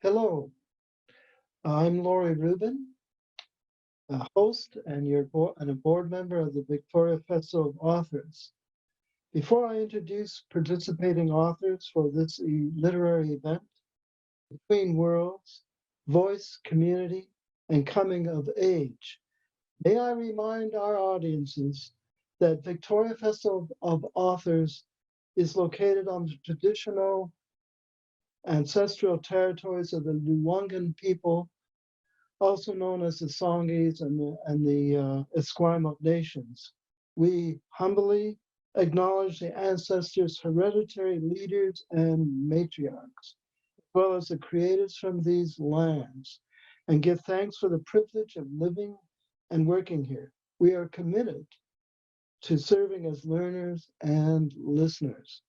Hello, I'm Laurie Rubin, a host and a board member of the Victoria Festival of Authors. Before I introduce participating authors for this literary event, Between Worlds, Voice, Community, and Coming of Age, may I remind our audiences that Victoria Festival of Authors is located on the traditional ancestral territories of the Luangan people, also known as the Songhees and the Esquimalt nations. We humbly acknowledge the ancestors, hereditary leaders, and matriarchs, as well as the creators from these lands, and give thanks for the privilege of living and working here. We are committed to serving as learners and listeners.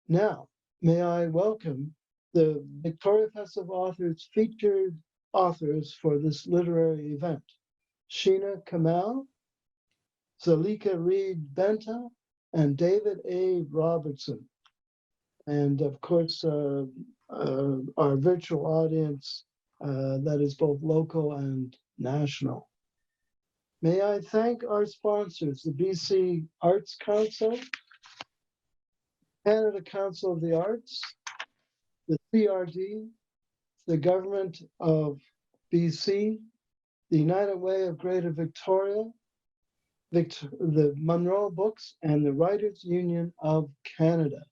Now, may I welcome the Victoria Festival of Authors featured authors for this literary event: Sheena Kamal, Zalika Reid-Benta, and David A. Robertson. And of course, our virtual audience that is both local and national. May I thank our sponsors, the BC Arts Council, Canada Council of the Arts, the CRD, the Government of BC, the United Way of Greater Victoria, the Munro Books, and the Writers Union of Canada.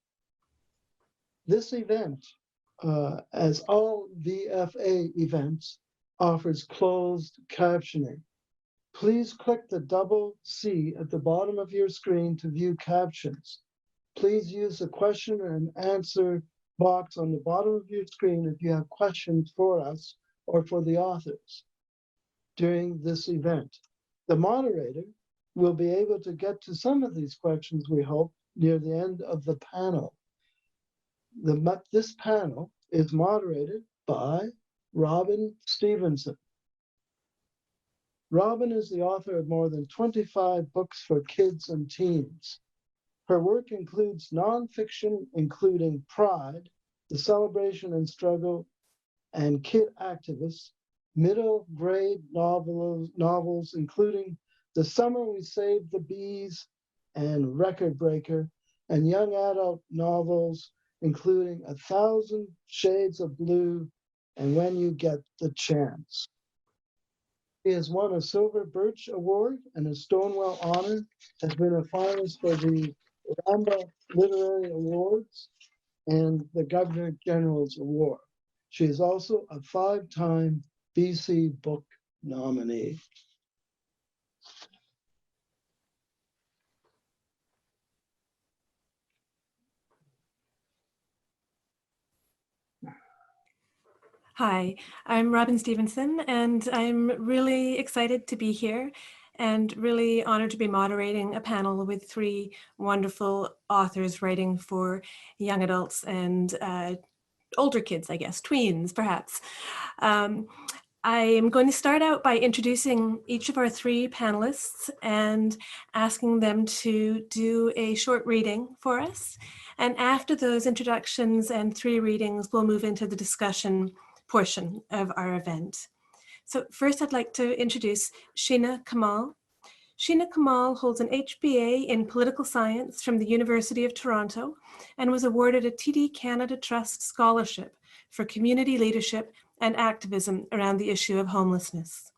This event, as all VFA events, offers closed captioning. Please click the double C at the bottom of your screen to view captions. Please use the question and answer box on the bottom of your screen if you have questions for us or for the authors during this event. The moderator will be able to get to some of these questions, we hope, near the end of the panel. This panel is moderated by Robin Stevenson. Robin is the author of more than 25 books for kids and teens. Her work includes nonfiction, including Pride, The Celebration and Struggle, and Kid Activists, middle grade novels, including The Summer We Saved the Bees and Record Breaker, and young adult novels, including 1,000 Shades of Blue and When You Get the Chance. He has won a Silver Birch Award and a Stonewall Honor, has been a finalist for the Ramba Literary Awards and the Governor General's Award. She is also a 5-time BC Book nominee. Hi, I'm Robin Stevenson, and I'm really excited to be here and really honored to be moderating a panel with 3 wonderful authors writing for young adults and older kids, I guess, tweens perhaps. I am going to start out by introducing each of our 3 panelists and asking them to do a short reading for us. And after those introductions and 3 readings, we'll move into the discussion portion of our event. So first I'd like to introduce Sheena Kamal. Sheena Kamal holds an HBA in Political Science from the University of Toronto and was awarded a TD Canada Trust Scholarship for Community Leadership and Activism around the issue of homelessness.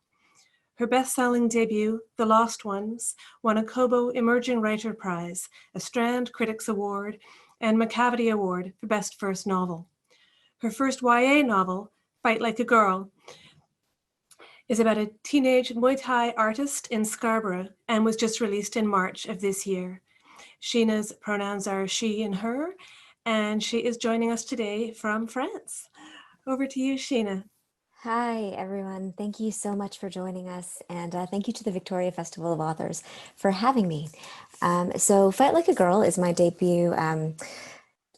Her best-selling debut, The Lost Ones, won a Kobo Emerging Writer Prize, a Strand Critics Award, and Macavity Award for Best First Novel. Her first YA novel, Fight Like a Girl, is about a teenage Muay Thai artist in Scarborough and was just released in March of this year. Sheena's pronouns are she and her, and she is joining us today from France. Over to you, Sheena. Hi, everyone. Thank you so much for joining us, and thank you to the Victoria Festival of Authors for having me. So Fight Like a Girl is my debut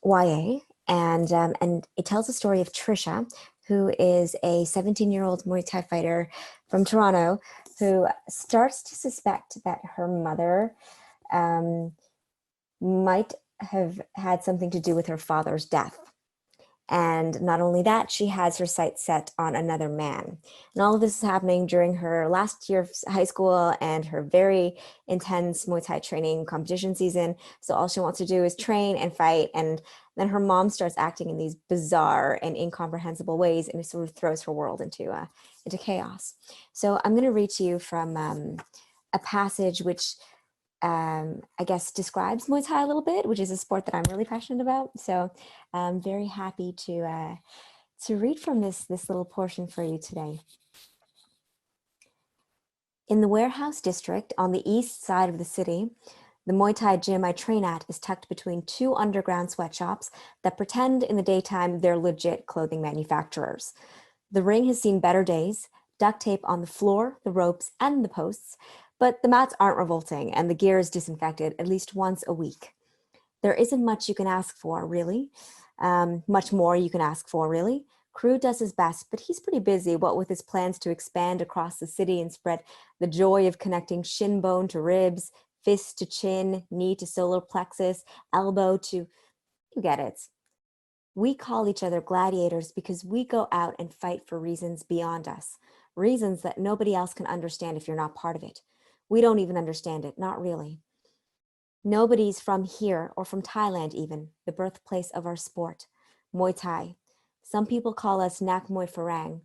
YA, and it tells the story of Trisha, who is a 17-year-old Muay Thai fighter from Toronto who starts to suspect that her mother might have had something to do with her father's death. And not only that, she has her sights set on another man. And all of this is happening during her last year of high school and her very intense Muay Thai training competition season. So all she wants to do is train and fight. And then her mom starts acting in these bizarre and incomprehensible ways, and it sort of throws her world into chaos. So I'm going to read to you from a passage which I guess describes Muay Thai a little bit, which is a sport that I'm really passionate about. So I'm very happy to read from this little portion for you today. In the warehouse district on the east side of the city, the Muay Thai gym I train at is tucked between two underground sweatshops that pretend in the daytime they're legit clothing manufacturers. The ring has seen better days, duct tape on the floor, the ropes, and the posts, but the mats aren't revolting and the gear is disinfected at least once a week. There isn't much you can ask for, really. Much more you can ask for, really. Crew does his best, but he's pretty busy, what with his plans to expand across the city and spread the joy of connecting shin bone to ribs, fist to chin, knee to solar plexus, elbow to, you get it. We call each other gladiators because we go out and fight for reasons beyond us, reasons that nobody else can understand if you're not part of it. We don't even understand it, not really. Nobody's from here or from Thailand even, the birthplace of our sport, Muay Thai. Some people call us Nak Muay Farang,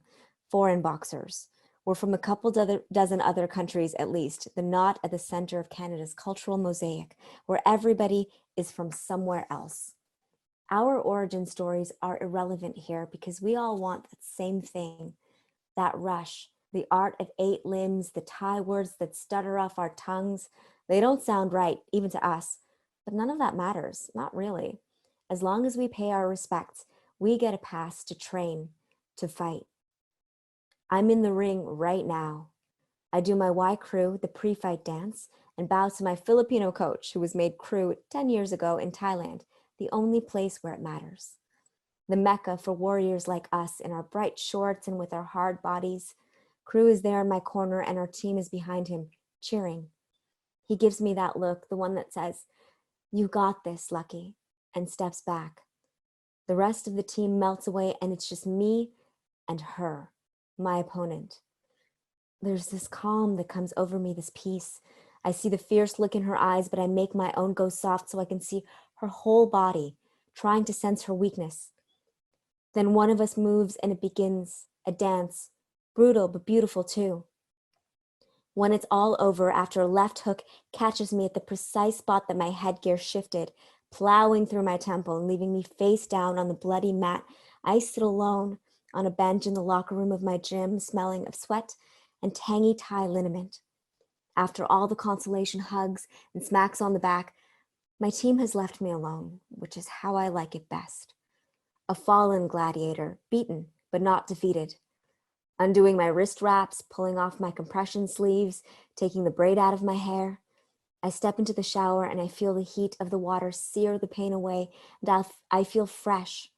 foreign boxers. We're from a couple dozen other countries at least, the knot at the center of Canada's cultural mosaic, where everybody is from somewhere else. Our origin stories are irrelevant here because we all want that same thing, that rush, the art of 8 limbs, the Thai words that stutter off our tongues. They don't sound right, even to us, but none of that matters, not really. As long as we pay our respects, we get a pass to train, to fight. I'm in the ring right now. I do my Y crew, the pre-fight dance, and bow to my Filipino coach who was made crew 10 years ago in Thailand, the only place where it matters. The Mecca for warriors like us in our bright shorts and with our hard bodies. Crew is there in my corner and our team is behind him, cheering. He gives me that look, the one that says, "You got this, Lucky," and steps back. The rest of the team melts away and it's just me and her, my opponent. There's this calm that comes over me, this peace. I see the fierce look in her eyes, but I make my own go soft so I can see her whole body, trying to sense her weakness. Then one of us moves and it begins, a dance, brutal but beautiful too. When it's all over, after a left hook catches me at the precise spot that my headgear shifted, plowing through my temple and leaving me face down on the bloody mat, I sit alone on a bench in the locker room of my gym, smelling of sweat and tangy Thai liniment. After all the consolation hugs and smacks on the back, my team has left me alone, which is how I like it best. A fallen gladiator, beaten but not defeated. Undoing my wrist wraps, pulling off my compression sleeves, taking the braid out of my hair. I step into the shower and I feel the heat of the water sear the pain away, and I feel fresh.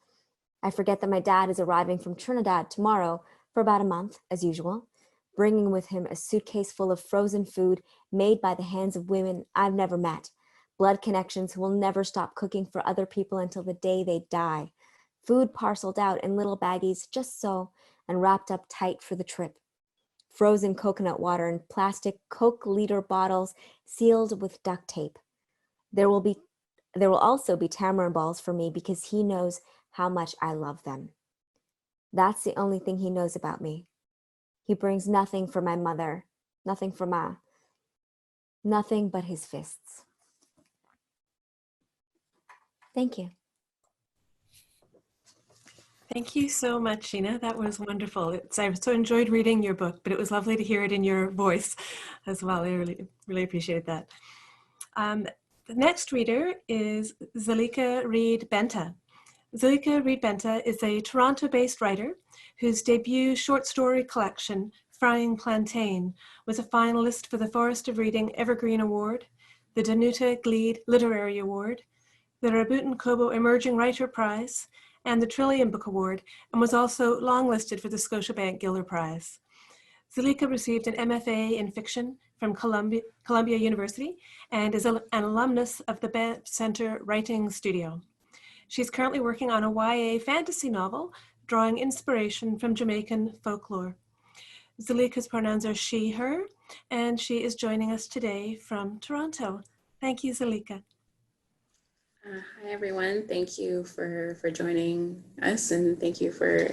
I forget that my dad is arriving from Trinidad tomorrow for about a month, as usual, bringing with him a suitcase full of frozen food made by the hands of women I've never met, blood connections who will never stop cooking for other people until the day they die, food parceled out in little baggies just so, and wrapped up tight for the trip. Frozen coconut water in plastic Coke liter bottles sealed with duct tape. There will also be tamarind balls for me because he knows how much I love them. That's the only thing he knows about me. He brings nothing for my mother, nothing for Ma, nothing but his fists. Thank you. Thank you so much, Sheena. That was wonderful. I so enjoyed reading your book, but it was lovely to hear it in your voice as well. I really appreciated that. The next reader is Zalika Reid-Benta. Zalika Reid-Benta is a Toronto-based writer whose debut short story collection, Frying Plantain, was a finalist for the Forest of Reading Evergreen Award, the Danuta Gleed Literary Award, the Rabutin Kobo Emerging Writer Prize, and the Trillium Book Award, and was also longlisted for the Scotiabank Giller Prize. Zelika received an MFA in fiction from Columbia University and is an alumnus of the Banff Center Writing Studio. She's currently working on a YA fantasy novel, drawing inspiration from Jamaican folklore. Zelika's pronouns are she, her, and she is joining us today from Toronto. Thank you, Zelika. Hi, everyone. Thank you for joining us, and thank you for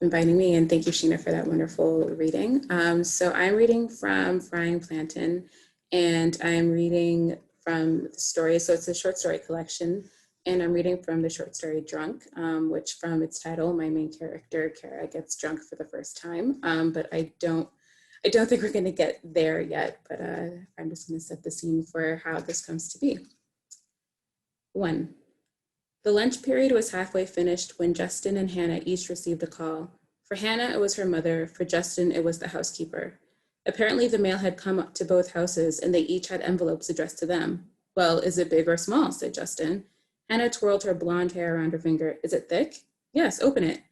inviting me, and thank you, Sheena, for that wonderful reading. So I'm reading from Frying Plantain, and I'm reading from the story. So it's a short story collection, and I'm reading from the short story Drunk, which from its title, my main character, Kara, gets drunk for the first time. But I don't think we're going to get there yet, but I'm just going to set the scene for how this comes to be. 1. The lunch period was halfway finished when Justin and Hannah each received a call. For Hannah, it was her mother. For Justin, it was the housekeeper. Apparently, the mail had come up to both houses, and they each had envelopes addressed to them. Well, is it big or small? Said Justin. Hannah twirled her blonde hair around her finger. Is it thick? Yes, open it.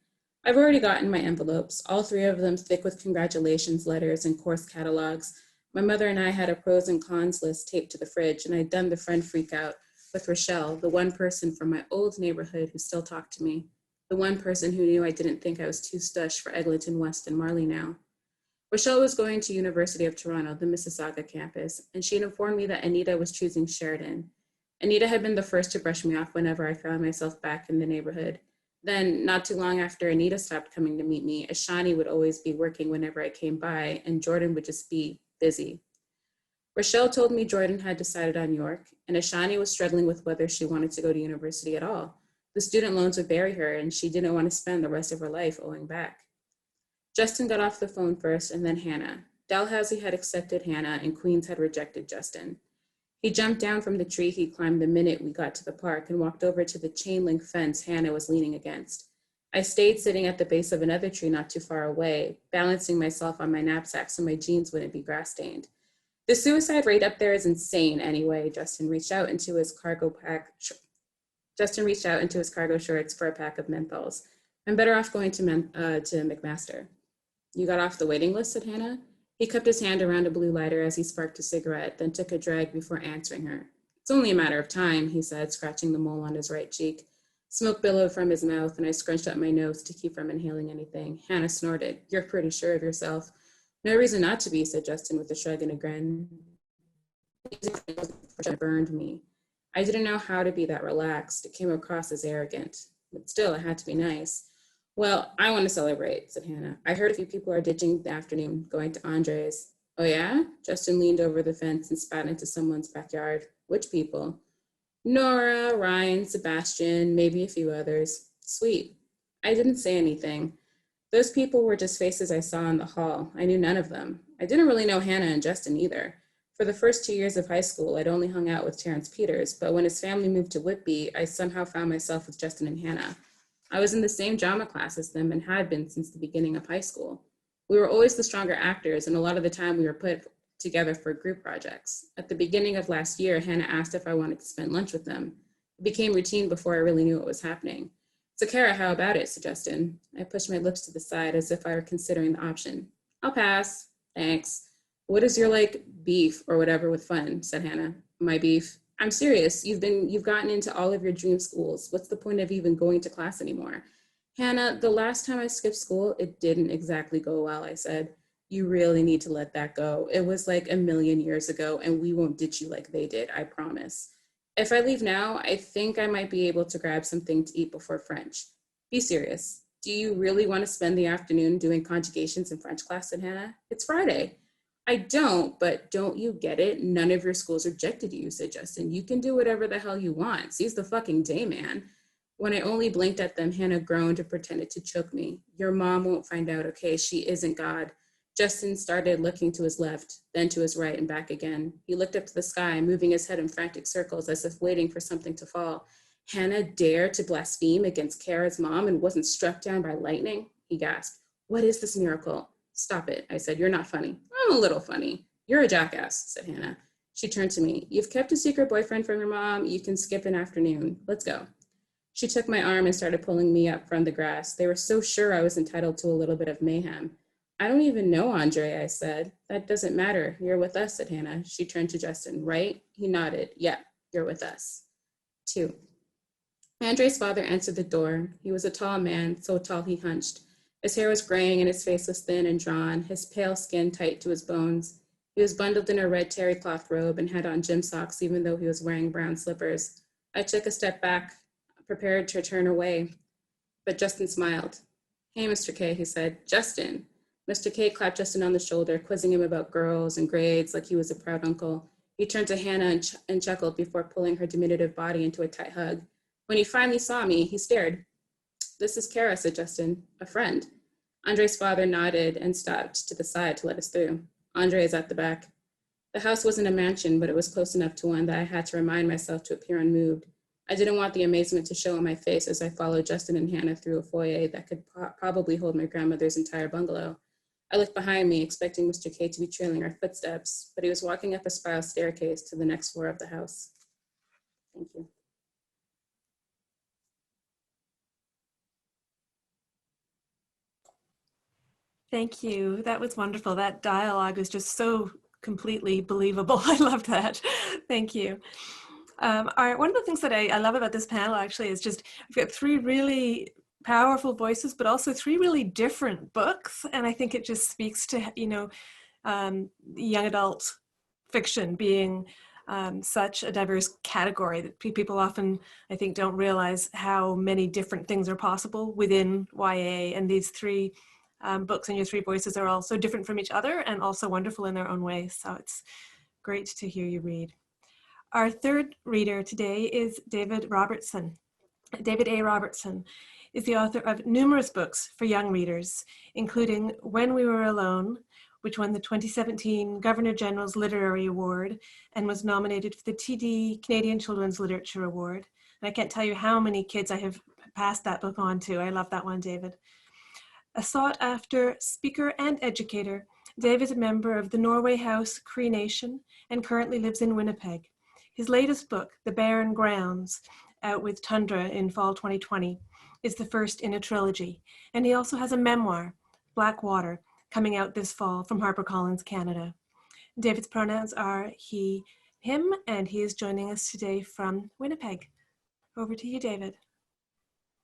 I've already gotten my envelopes, all 3 of them thick with congratulations letters and course catalogs. My mother and I had a pros and cons list taped to the fridge, and I'd done the friend freak out with Rochelle, the one person from my old neighborhood who still talked to me, the one person who knew I didn't think I was too stush for Eglinton West and Marley now. Rochelle was going to University of Toronto, the Mississauga campus, and she'd informed me that Anita was choosing Sheridan. Anita had been the first to brush me off whenever I found myself back in the neighborhood. Then, not too long after Anita stopped coming to meet me, Ashani would always be working whenever I came by, and Jordan would just be busy. Rochelle told me Jordan had decided on York, and Ashani was struggling with whether she wanted to go to university at all. The student loans would bury her, and she didn't want to spend the rest of her life owing back. Justin got off the phone first, and then Hannah. Dalhousie had accepted Hannah, and Queens had rejected Justin. He jumped down from the tree he climbed the minute we got to the park and walked over to the chain link fence Hannah was leaning against. I stayed sitting at the base of another tree not too far away, balancing myself on my knapsack so my jeans wouldn't be grass stained. The suicide rate up there is insane anyway. Justin reached out into his cargo shorts for a pack of menthols. I'm better off going to McMaster. You got off the waiting list, said Hannah. He cupped his hand around a blue lighter as he sparked a cigarette, then took a drag before answering her. It's only a matter of time, he said, scratching the mole on his right cheek. Smoke billowed from his mouth, and I scrunched up my nose to keep from inhaling anything. Hannah snorted. You're pretty sure of yourself. No reason not to be, said Justin with a shrug and a grin. It burned me. I didn't know how to be that relaxed. It came across as arrogant. But still, I had to be nice. Well, I want to celebrate, said Hannah. I heard a few people are ditching the afternoon, going to Andre's. Oh, yeah? Justin leaned over the fence and spat into someone's backyard. Which people? Nora, Ryan, Sebastian, maybe a few others. Sweet. I didn't say anything. Those people were just faces I saw in the hall. I knew none of them. I didn't really know Hannah and Justin either. For the first 2 years of high school, I'd only hung out with Terrence Peters, but when his family moved to Whitby, I somehow found myself with Justin and Hannah. I was in the same drama class as them and had been since the beginning of high school. We were always the stronger actors, and a lot of the time we were put together for group projects. At the beginning of last year, Hannah asked if I wanted to spend lunch with them. It became routine before I really knew what was happening. So Kara, how about it, said Justin. I pushed my lips to the side as if I were considering the option. I'll pass, thanks. What is your, beef or whatever with fun, said Hannah. My beef? I'm serious, you've gotten into all of your dream schools. What's the point of even going to class anymore? Hannah, the last time I skipped school, it didn't exactly go well, I said. You really need to let that go. It was like a million years ago, and we won't ditch you like they did, I promise. If I leave now, I think I might be able to grab something to eat before French. Be serious. Do you really want to spend the afternoon doing conjugations in French class, said Hannah? It's Friday. I don't, but don't you get it? None of your schools rejected you, said Justin. You can do whatever the hell you want. Seize the fucking day, man. When I only blinked at them, Hannah groaned and pretended to choke me. Your mom won't find out, okay? She isn't God. Justin started looking to his left, then to his right and back again. He looked up to the sky, moving his head in frantic circles as if waiting for something to fall. Hannah dared to blaspheme against Kara's mom and wasn't struck down by lightning? He gasped. What is this miracle? Stop it, I said. You're not funny. I'm a little funny. You're a jackass, said Hannah. She turned to me. You've kept a secret boyfriend from your mom. You can skip an afternoon. Let's go. She took my arm and started pulling me up from the grass. They were so sure I was entitled to a little bit of mayhem. I don't even know Andre, I said. That doesn't matter. You're with us, said Hannah. She turned to Justin. Right? He nodded. Yeah, you're with us. 2. Andre's father answered the door. He was a tall man, so tall he hunched. His hair was graying and his face was thin and drawn, his pale skin tight to his bones. He was bundled in a red terry cloth robe and had on gym socks, even though he was wearing brown slippers. I took a step back, prepared to turn away, but Justin smiled. "Hey, Mr. K," he said. "Justin." Mr. K clapped Justin on the shoulder, quizzing him about girls and grades like he was a proud uncle. He turned to Hannah and chuckled before pulling her diminutive body into a tight hug. When he finally saw me, he stared. "This is Kara," said Justin, "a friend." Andre's father nodded and stepped to the side to let us through. "Andre is at the back." The house wasn't a mansion, but it was close enough to one that I had to remind myself to appear unmoved. I didn't want the amazement to show on my face as I followed Justin and Hannah through a foyer that could probably hold my grandmother's entire bungalow. I looked behind me, expecting Mr. K to be trailing our footsteps, but he was walking up a spiral staircase to the next floor of the house. Thank you. Thank you. That was wonderful. That dialogue was just so completely believable. I loved that. Thank you. One of the things that I love about this panel actually is just we've got three really powerful voices, but also three really different books. And I think it just speaks to, young adult fiction being such a diverse category that people often, I think, don't realize how many different things are possible within YA. And these three books and your three voices are all so different from each other and also wonderful in their own way. So it's great to hear you read. Our third reader today is David Robertson. David A. Robertson is the author of numerous books for young readers, including When We Were Alone, which won the 2017 Governor General's Literary Award and was nominated for the TD Canadian Children's Literature Award. And I can't tell you how many kids I have passed that book on to. I love that one, David. A sought-after speaker and educator, Dave is a member of the Norway House Cree Nation and currently lives in Winnipeg. His latest book, The Barren Grounds, out with Tundra in fall 2020, is the first in a trilogy. And he also has a memoir, Black Water, coming out this fall from HarperCollins Canada. David's pronouns are he, him, and he is joining us today from Winnipeg. Over to you, David.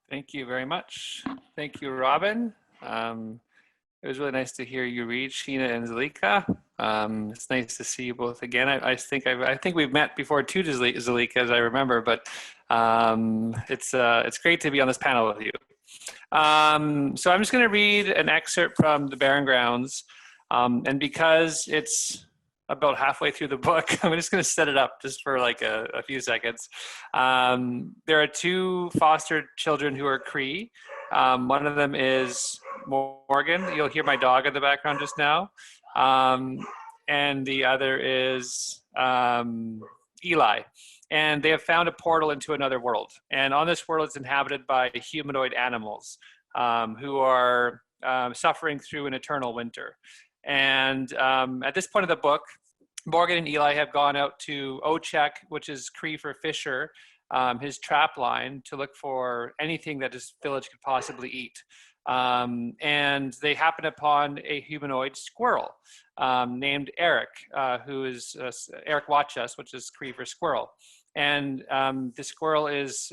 Thank you very much. Thank you, Robin. It was really nice to hear you read, Sheena and Zelika. It's nice to see you both again. I think we've met before too, Zelika, as I remember, but it's great to be on this panel with you. So I'm just going to read an excerpt from The Barren Grounds, and because it's about halfway through the book, I'm just going to set it up just for like a few seconds. There are two foster children who are Cree. One of them is Morgan. You'll hear my dog in the background just now. And the other is Eli. And they have found a portal into another world. And on this world, it's inhabited by humanoid animals who are suffering through an eternal winter. And at this point of the book, Morgan and Eli have gone out to Ochek, which is Cree for fisher, his trap line, to look for anything that this village could possibly eat. And they happen upon a humanoid squirrel named Eric, who is Eric Watchus, which is Cree for squirrel. And the squirrel is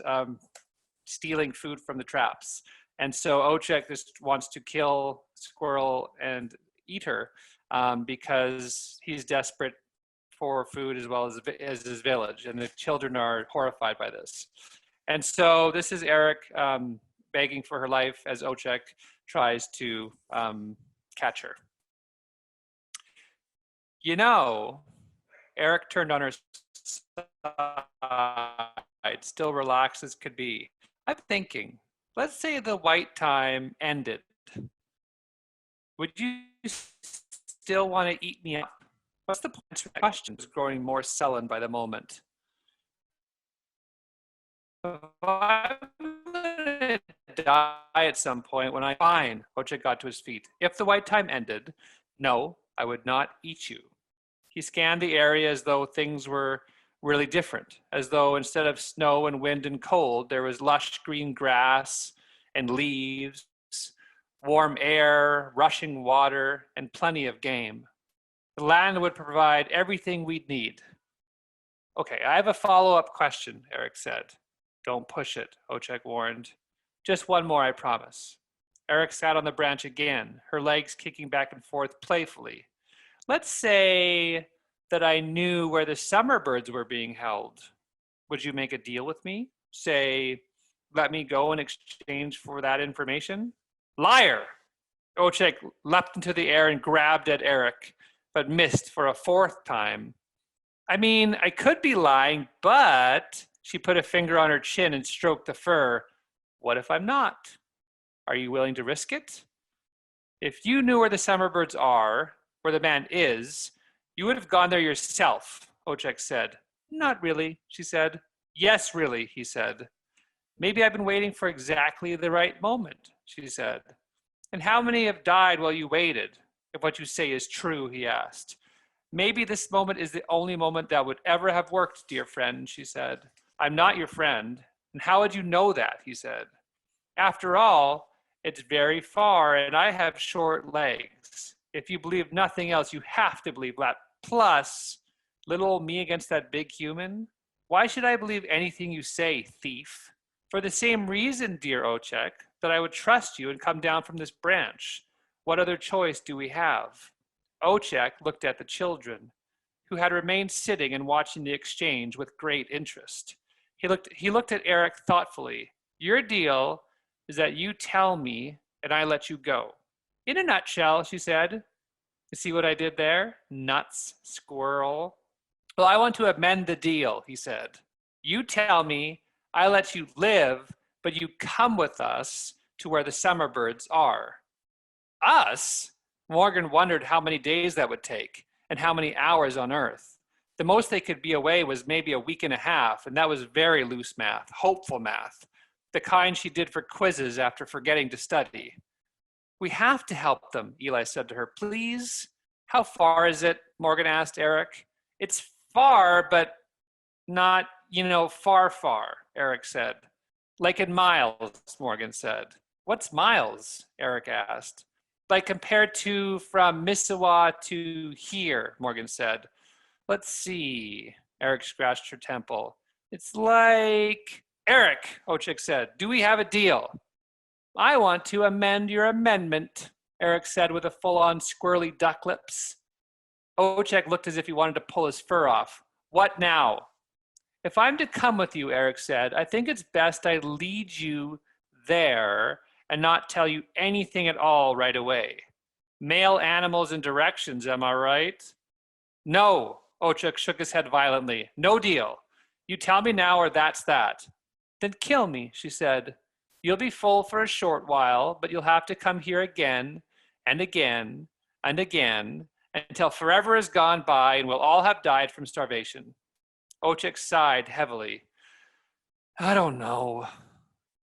stealing food from the traps. And so Ochek just wants to kill squirrel and eat her because he's desperate for food as well as his village. And the children are horrified by this. And so this is Eric begging for her life as Ochek tries to catch her. You know, Eric turned on her side, still relaxed as could be. I'm thinking, let's say the white time ended. Would you still want to eat me up? What's the point of questions growing more sullen by the moment? I'm going to die at some point when fine, Ochek got to his feet. If the white time ended, no, I would not eat you. He scanned the area as though things were really different, as though instead of snow and wind and cold, there was lush green grass and leaves, warm air, rushing water, and plenty of game. The land would provide everything we'd need. Okay, I have a follow-up question, Eric said. Don't push it, Ochek warned. Just one more, I promise. Eric sat on the branch again, her legs kicking back and forth playfully. Let's say that I knew where the summer birds were being held. Would you make a deal with me? Say, let me go in exchange for that information? Liar! Ochek leapt into the air and grabbed at Eric, but missed for a fourth time. I mean, I could be lying, but she put a finger on her chin and stroked the fur. What if I'm not? Are you willing to risk it? If you knew where the summer birds are, where the man is, you would have gone there yourself, Ochek said. Not really, she said. Yes, really, he said. Maybe I've been waiting for exactly the right moment, she said. And how many have died while you waited, if what you say is true, he asked. Maybe this moment is the only moment that would ever have worked, dear friend, she said. I'm not your friend, and how would you know that, he said. After all, it's very far, and I have short legs. If you believe nothing else, you have to believe that. Plus, little old me against that big human? Why should I believe anything you say, thief? For the same reason, dear Ochek, that I would trust you and come down from this branch. What other choice do we have? Ochek looked at the children, who had remained sitting and watching the exchange with great interest. He looked at Eric thoughtfully. Your deal is that you tell me and I let you go. In a nutshell, she said. You see what I did there? Nuts, squirrel. Well, I want to amend the deal, he said. You tell me, I let you live, but you come with us to where the summer birds are. Us? Morgan wondered how many days that would take and how many hours on Earth. The most they could be away was maybe a week and a half, and that was very loose math, hopeful math, the kind she did for quizzes after forgetting to study. We have to help them, Eli said to her. Please? How far is it? Morgan asked Eric. It's far, but not, far, Eric said. Like in miles, Morgan said. What's miles? Eric asked. Like compared to from Mississauga to here, Morgan said. Let's see. Eric scratched her temple. It's like... Eric, Ochek said, do we have a deal? I want to amend your amendment, Eric said with a full-on squirrely duck lips. Ochek looked as if he wanted to pull his fur off. What now? If I'm to come with you, Eric said, I think it's best I lead you there and not tell you anything at all right away. Male animals and directions, am I right? No, Ochek shook his head violently. No deal. You tell me now or that's that. Then kill me, she said. You'll be full for a short while, but you'll have to come here again and again and again until forever is gone by and we'll all have died from starvation. Ochek sighed heavily. I don't know.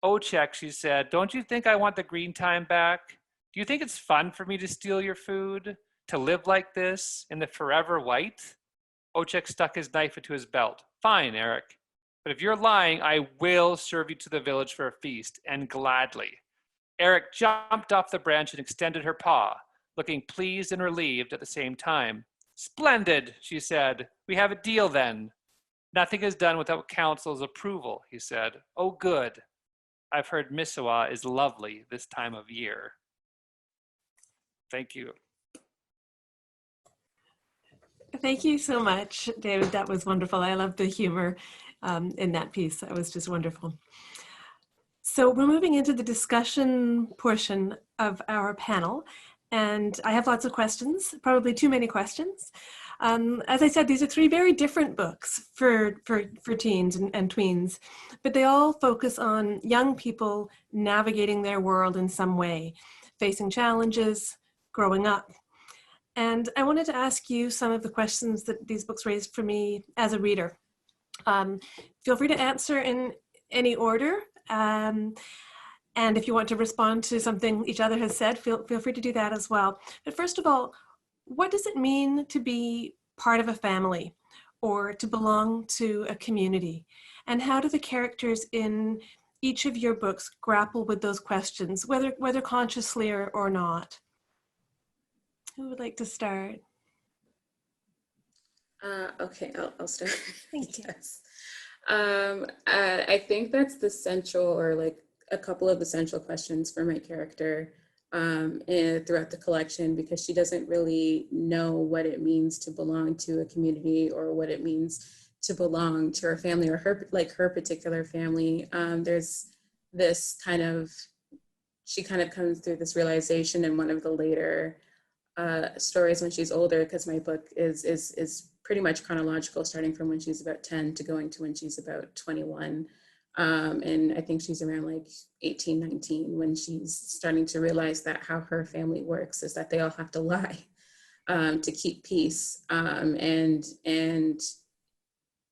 Ochek, she said, don't you think I want the green time back? Do you think it's fun for me to steal your food? To live like this in the forever white? Ochek stuck his knife into his belt. Fine, Eric. But if you're lying, I will serve you to the village for a feast, and gladly. Eric jumped off the branch and extended her paw, looking pleased and relieved at the same time. Splendid, she said. We have a deal then. Nothing is done without council's approval, he said. Oh, good. I've heard Mississauga is lovely this time of year. Thank you. Thank you so much, David. That was wonderful. I love the humor in that piece. That was just wonderful. So we're moving into the discussion portion of our panel, and I have lots of questions, probably too many questions. As I said, these are three very different books for teens and tweens, but they all focus on young people navigating their world in some way, facing challenges, growing up. And I wanted to ask you some of the questions that these books raised for me as a reader. Feel free to answer in any order. And if you want to respond to something each other has said, feel free to do that as well. But first of all, what does it mean to be part of a family or to belong to a community? And how do the characters in each of your books grapple with those questions, whether consciously or not? Who would like to start? Okay, I'll start. Thank you. Yes. I think that's the central, or like a couple of the central questions for my character and throughout the collection, because she doesn't really know what it means to belong to a community, or what it means to belong to her family, or her particular family. There's this kind of, she kind of comes through this realization in one of the later stories when she's older, because my book is pretty much chronological, starting from when she's about 10 to going to when she's about 21. And I think she's around like 18, 19 when she's starting to realize that how her family works is that they all have to lie to keep peace. And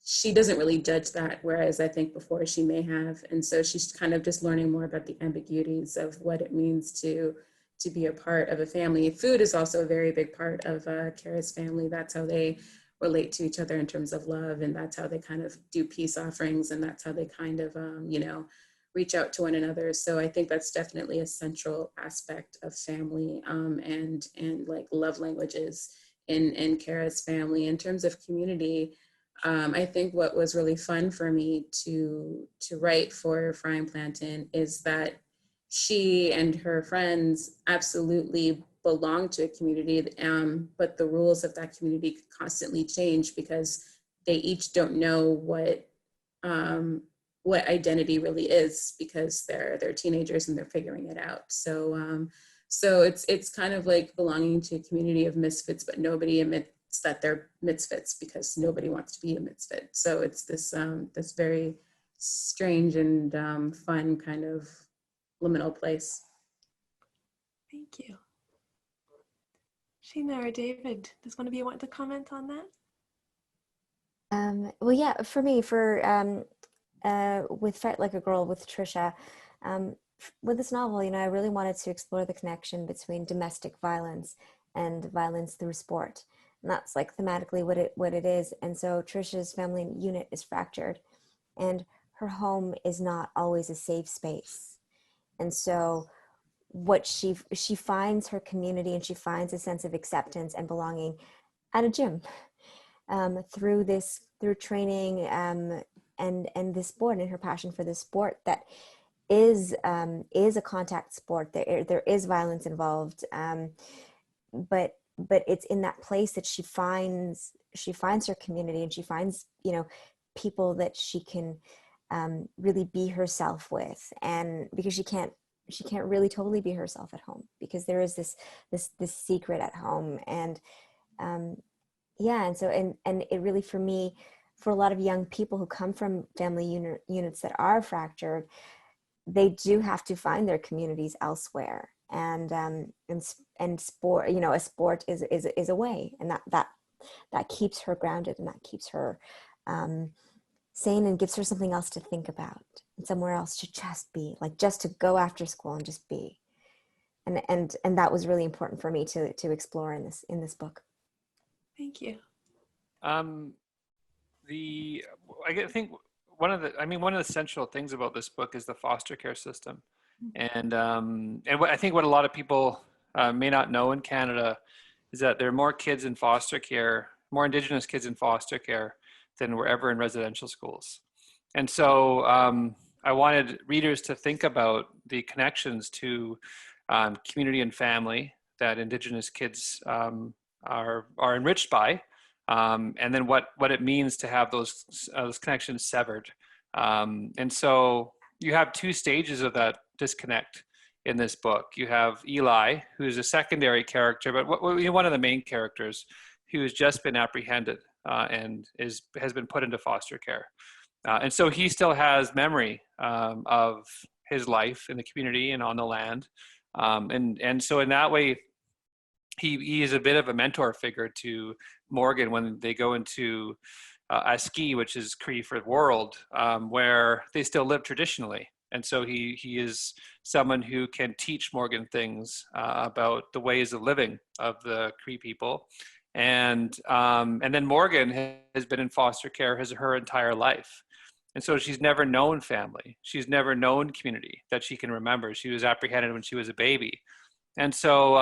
she doesn't really judge that, whereas I think before she may have. And so she's kind of just learning more about the ambiguities of what it means to be a part of a family. Food is also a very big part of Kara's family. That's how they relate to each other in terms of love, and that's how they kind of do peace offerings, and that's how they kind of, reach out to one another. So I think that's definitely a central aspect of family and like love languages in Kara's family. In terms of community, I think what was really fun for me to write for Frying Plantain is that she and her friends absolutely belong to a community, but the rules of that community constantly change because they each don't know what identity really is, because they're teenagers and they're figuring it out. So it's kind of like belonging to a community of misfits, but nobody admits that they're misfits because nobody wants to be a misfit. So it's this this very strange and fun kind of liminal place. Thank you. Sheena or David, does one of you want to comment on that? Well, yeah, for me, with Fight Like a Girl with Trisha, with this novel, I really wanted to explore the connection between domestic violence and violence through sport. And that's like thematically what it is. And so Trisha's family unit is fractured, and her home is not always a safe space. And so what she finds her community, and she finds a sense of acceptance and belonging at a gym through training and this sport, and her passion for this sport that is a contact sport. There is violence involved, but it's in that place that she finds her community, and she finds people that she can really be herself with, and because she can't really totally be herself at home, because there is this secret at home. And and so and it really, for me, for a lot of young people who come from family units that are fractured, they do have to find their communities elsewhere. And sport, a sport is a way, and that keeps her grounded, and that keeps her sane, and gives her something else to think about, and somewhere else to just be, like just to go after school and just be. And that was really important for me to explore in this book. Thank you. I think one of the central things about this book is the foster care system. And I think what a lot of people may not know in Canada is that there are more kids in foster care, more Indigenous kids in foster care than were ever in residential schools. And so I wanted readers to think about the connections to community and family that Indigenous kids are enriched by, and then what it means to have those connections severed. And so you have two stages of that disconnect in this book. You have Eli, who's a secondary character, but one of the main characters, who has just been apprehended and has been put into foster care. And so he still has memory of his life in the community and on the land. And so in that way, he is a bit of a mentor figure to Morgan when they go into Aski, which is Cree for world, where they still live traditionally. And so he is someone who can teach Morgan things about the ways of living of the Cree people. And then Morgan has been in foster care her entire life. And so she's never known family. She's never known community that she can remember. She was apprehended when she was a baby. And so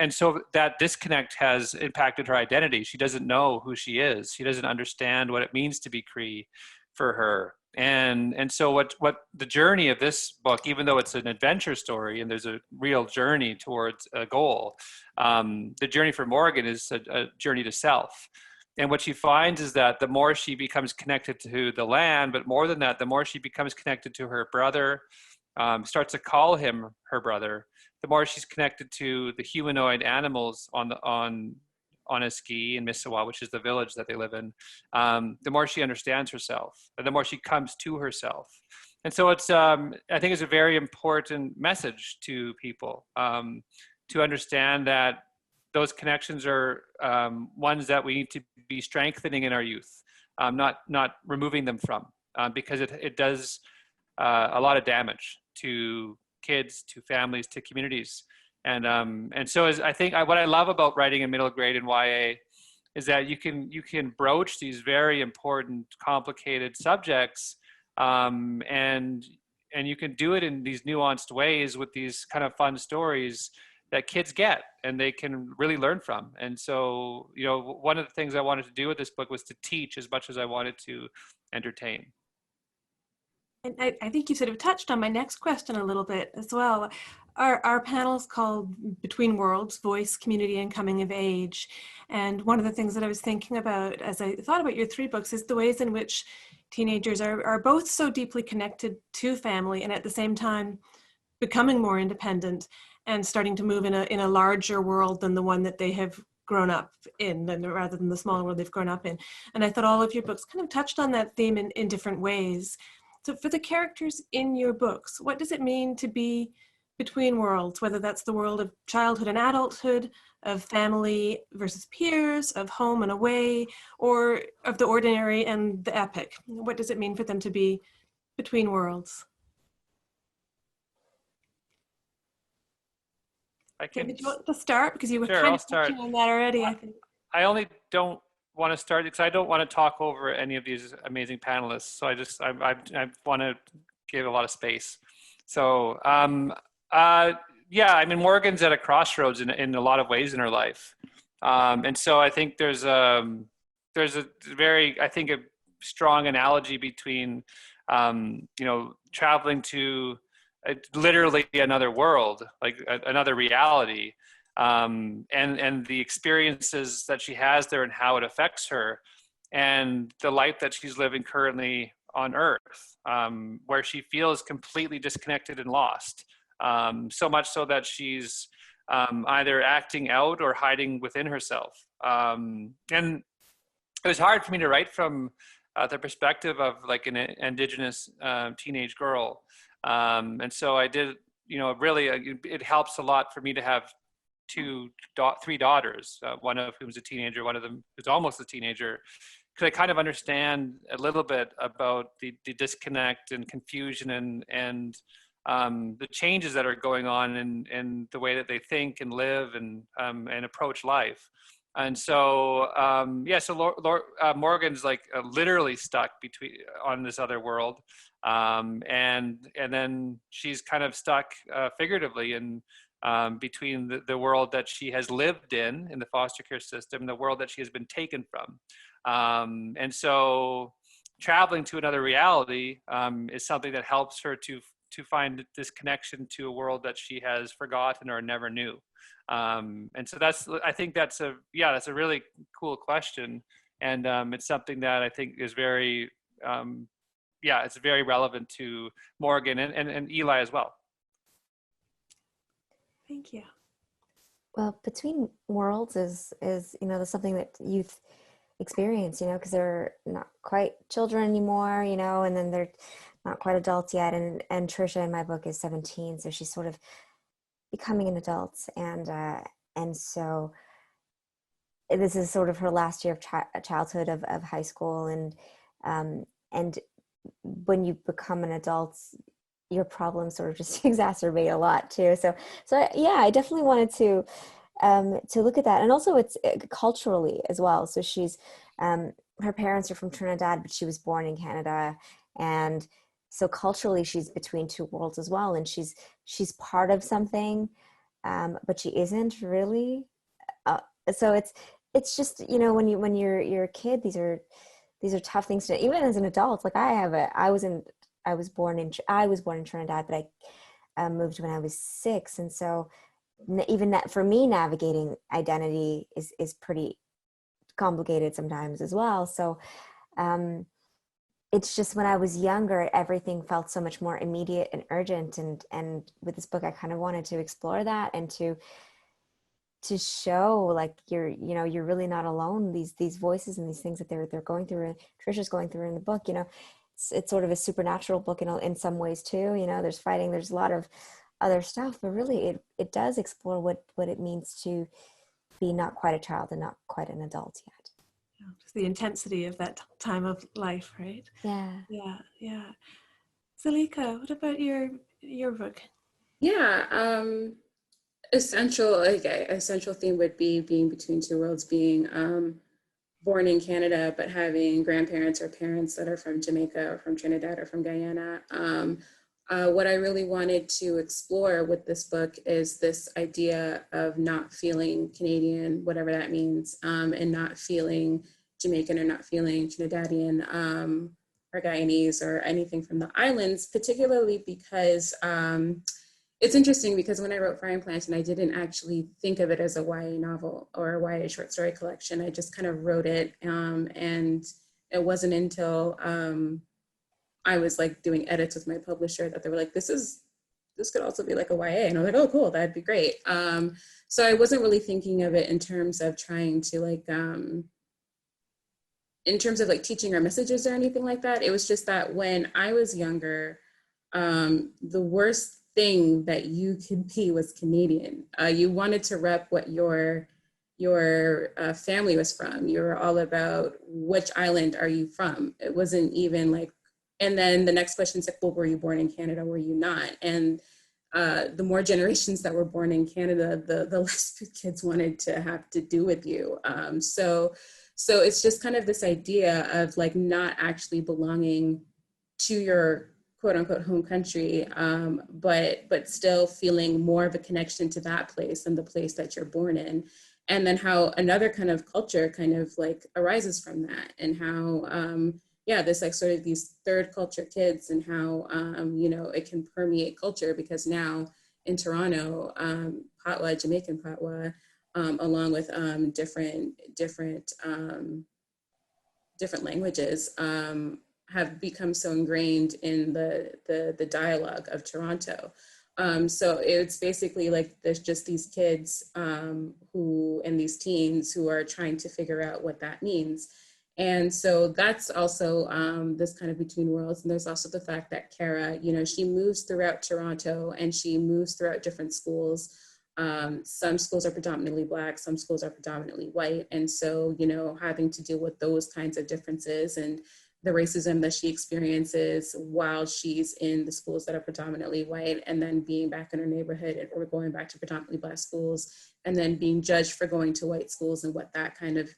so that disconnect has impacted her identity. She doesn't know who she is. She doesn't understand what it means to be Cree. for her. And so what the journey of this book, even though it's an adventure story and there's a real journey towards a goal, the journey for Morgan is a journey to self. And what she finds is that the more she becomes connected to the land, but more than that, the more she becomes connected to her brother, starts to call him her brother, the more she's connected to the humanoid animals on Ski in Misawa, which is the village that they live in, the more she understands herself, and the more she comes to herself. And so it's, I think it's a very important message to people, to understand that those connections are ones that we need to be strengthening in our youth, not removing them from, because it does a lot of damage to kids, to families, to communities. And so I think what I love about writing in middle grade and YA is that you can broach these very important, complicated subjects, and you can do it in these nuanced ways with these kind of fun stories that kids get and they can really learn from. And so, one of the things I wanted to do with this book was to teach as much as I wanted to entertain. And I think you sort of touched on my next question a little bit as well. Our panel is called Between Worlds, Voice, Community, and Coming of Age. And one of the things that I was thinking about as I thought about your three books is the ways in which teenagers are both so deeply connected to family and at the same time becoming more independent and starting to move in a larger world than the one that they have grown up in, rather than the smaller world they've grown up in. And I thought all of your books kind of touched on that theme in different ways. So for the characters in your books, what does it mean to be between worlds, whether that's the world of childhood and adulthood, of family versus peers, of home and away, or of the ordinary and the epic? What does it mean for them to be between worlds? David, do you want to start? Because you were kind of touching on that already, I think. I only don't want to start because I don't want to talk over any of these amazing panelists. So I want to give a lot of space. So yeah, I mean, Morgan's at a crossroads in a lot of ways in her life. And so I think there's a very, I think, a strong analogy between, traveling to literally another world, like another reality, and the experiences that she has there and how it affects her, and the life that she's living currently on Earth, where she feels completely disconnected and lost, so much so that she's either acting out or hiding within herself. And it was hard for me to write from the perspective of like an Indigenous teenage girl. And so I did, really, it helps a lot for me to have three daughters, one of whom's a teenager, one of them who's almost a teenager, because I kind of understand a little bit about the disconnect and confusion and the changes that are going on in the way that they think and live and approach life. And so, Morgan's like literally stuck on this other world. And then she's kind of stuck figuratively between the world that she has lived in the foster care system and the world that she has been taken from. And so traveling to another reality is something that helps her to find this connection to a world that she has forgotten or never knew. And so I think that's a really cool question. And it's something that I think is very, it's very relevant to Morgan and Eli as well. Thank you. Well, Between Worlds is there's something that youth experience, because they're not quite children anymore, and then they're not quite adults yet. And Trisha in my book is 17, so she's sort of becoming an adult, and so this is sort of her last year of childhood of high school, and when you become an adult, your problems sort of just exacerbate a lot too. So yeah, I definitely wanted to look at that, and also it's culturally as well. So she's her parents are from Trinidad, but she was born in Canada, and so culturally she's between two worlds as well, and she's part of something, but she isn't really. So it's just when you're a kid, these are these are tough things to, even as an adult. Like I was born in Trinidad, but I moved when I was 6. And so even that, for me, navigating identity is pretty complicated sometimes as well. So it's just, when I was younger, everything felt so much more immediate and urgent. And with this book, I kind of wanted to explore that and to show, like, you're really not alone. These voices and these things that they're going through, and Trisha's going through in the book, it's sort of a supernatural book in some ways too. There's fighting, there's a lot of other stuff, but really it does explore what it means to be not quite a child and not quite an adult yet. Just the intensity of that time of life, right? Yeah. Zelika, what about your book? Yeah, essential theme would be being between two worlds, being born in Canada, but having grandparents or parents that are from Jamaica or from Trinidad or from Guyana. What I really wanted to explore with this book is this idea of not feeling Canadian, whatever that means, and not feeling Jamaican or not feeling Trinidadian or Guyanese or anything from the islands, particularly because it's interesting, because when I wrote Frying Plantain, I didn't actually think of it as a YA novel or a YA short story collection. I just kind of wrote it, and it wasn't until I was like doing edits with my publisher that they were like, this could also be like a YA. And I was like, oh, cool, that'd be great. So I wasn't really thinking of it in terms of trying to like, in terms of like teaching our messages or anything like that. It was just that when I was younger, the worst thing that you could be was Canadian. You wanted to rep what your family was from. You were all about, which island are you from? It wasn't even like, and then the next question is like, well, were you born in Canada? Were you not? And the more generations that were born in Canada, the less kids wanted to have to do with you. So it's just kind of this idea of like not actually belonging to your quote unquote home country, but still feeling more of a connection to that place than the place that you're born in. And then how another kind of culture kind of like arises from that, and how, this like sort of these third culture kids, and how, it can permeate culture, because now in Toronto, Patois, Jamaican Patois, along with different languages, have become so ingrained in the dialogue of Toronto. So it's basically like there's just these kids and these teens who are trying to figure out what that means. And so that's also this kind of between worlds. And there's also the fact that Kara, she moves throughout Toronto, and she moves throughout different schools. Some schools are predominantly Black, some schools are predominantly white. And so, having to deal with those kinds of differences and the racism that she experiences while she's in the schools that are predominantly white, and then being back in her neighborhood or going back to predominantly Black schools, and then being judged for going to white schools and what that kind of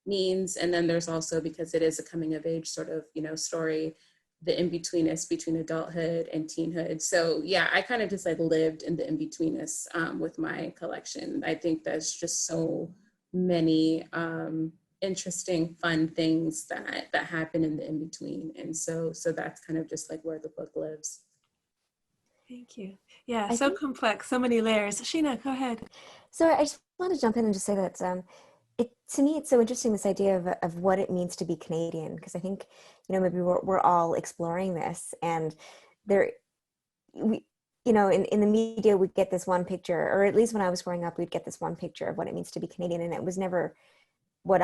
means. And then there's also, because it is a coming of age sort of, story, the in-betweenness between adulthood and teenhood. So yeah, I kind of just like lived in the in-betweenness with my collection. I think there's just so many interesting, fun things that happen in the in-between. And so that's kind of just like where the book lives. Thank you. Yeah, so complex, so many layers. Sheena, go ahead. So I just want to jump in and just say that to me, it's so interesting, this idea of what it means to be Canadian, because I think, maybe we're all exploring this, and in the media, we get this one picture, or at least when I was growing up, we'd get this one picture of what it means to be Canadian, and it was never what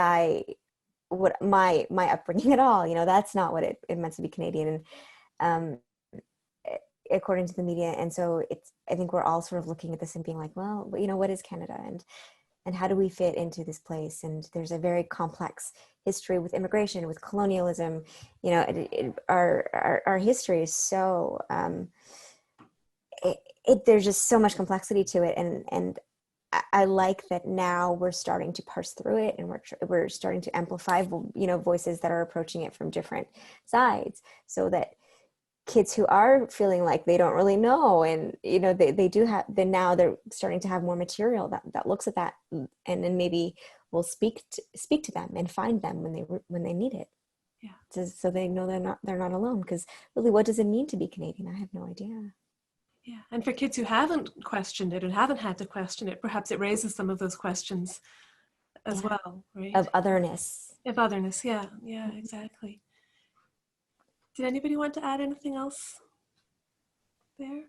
my upbringing at all. That's not what it meant to be Canadian, and according to the media. And so I think we're all sort of looking at this and being like, well, what is Canada, and how do we fit into this place? And there's a very complex history with immigration, with colonialism. Our history is so there's just so much complexity to it, and I like that now we're starting to parse through it, and we're starting to amplify voices that are approaching it from different sides, so that kids who are feeling like they don't really know, and they do have, then now they're starting to have more material that looks at that, and then maybe will speak to them and find them when they need it. So they know they're not alone, because really, what does it mean to be Canadian? I have no idea. Yeah, and for kids who haven't questioned it and haven't had to question it, perhaps it raises some of those questions as well, right? Of otherness. Of otherness, yeah, exactly. Did anybody want to add anything else there?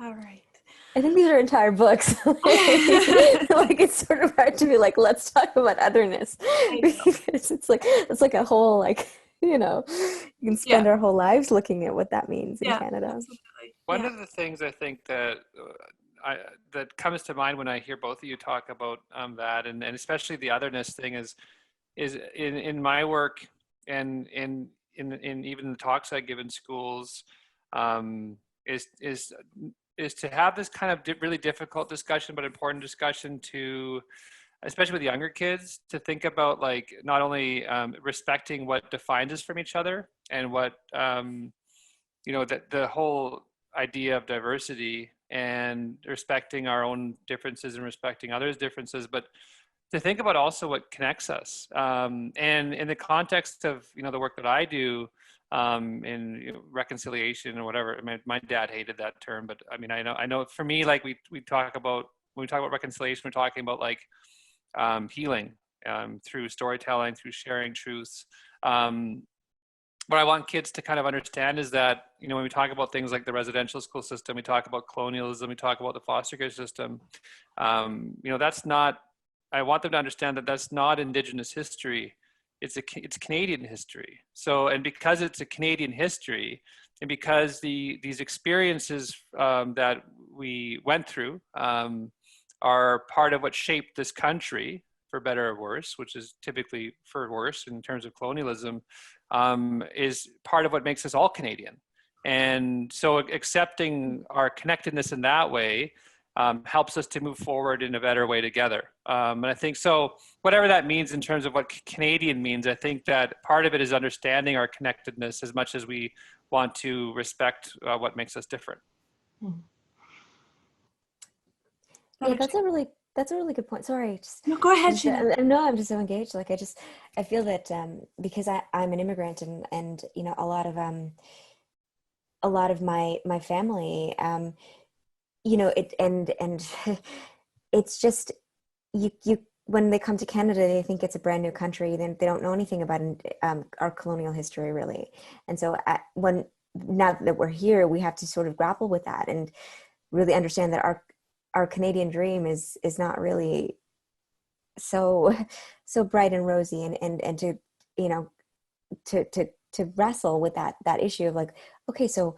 All right. I think these are entire books. Like it's sort of hard to be like, let's talk about otherness, because it's like a whole, like, you can spend our whole lives looking at what that means in Canada. Absolutely. One of the things I think that that comes to mind when I hear both of you talk about that, and especially the otherness thing, is in my work and in even the talks I give in schools, is to have this kind of really difficult discussion, but important discussion, to, especially with younger kids, to think about, like, not only respecting what defines us from each other, and what that the whole idea of diversity, and respecting our own differences and respecting others' differences, but to think about also what connects us. And in the context of the work that I do, in reconciliation or whatever. I mean, my dad hated that term, but I mean, I know for me, like, we talk about, when we talk about reconciliation, we're talking about, like, healing through storytelling, through sharing truths. What I want kids to kind of understand is that, when we talk about things like the residential school system, we talk about colonialism, we talk about the foster care system, that's not, I want them to understand that that's not Indigenous history. It's Canadian history. So, and because it's a Canadian history, and because these experiences that we went through are part of what shaped this country, for better or worse, which is typically for worse in terms of colonialism, is part of what makes us all Canadian. And so accepting our connectedness in that way helps us to move forward in a better way together. And I think so, whatever that means in terms of what Canadian means, I think that part of it is understanding our connectedness as much as we want to respect what makes us different. Yeah, that's a really good point. Sorry. No, go ahead, Sheena. No, I'm just so engaged. Like, I feel that because I'm an immigrant, and a lot of my family, it's just, you when they come to Canada, they think it's a brand new country. They don't know anything about our colonial history, really. And so now that we're here, we have to sort of grapple with that and really understand that our Canadian dream is not really so bright and rosy, and to wrestle with that issue of, like, okay, so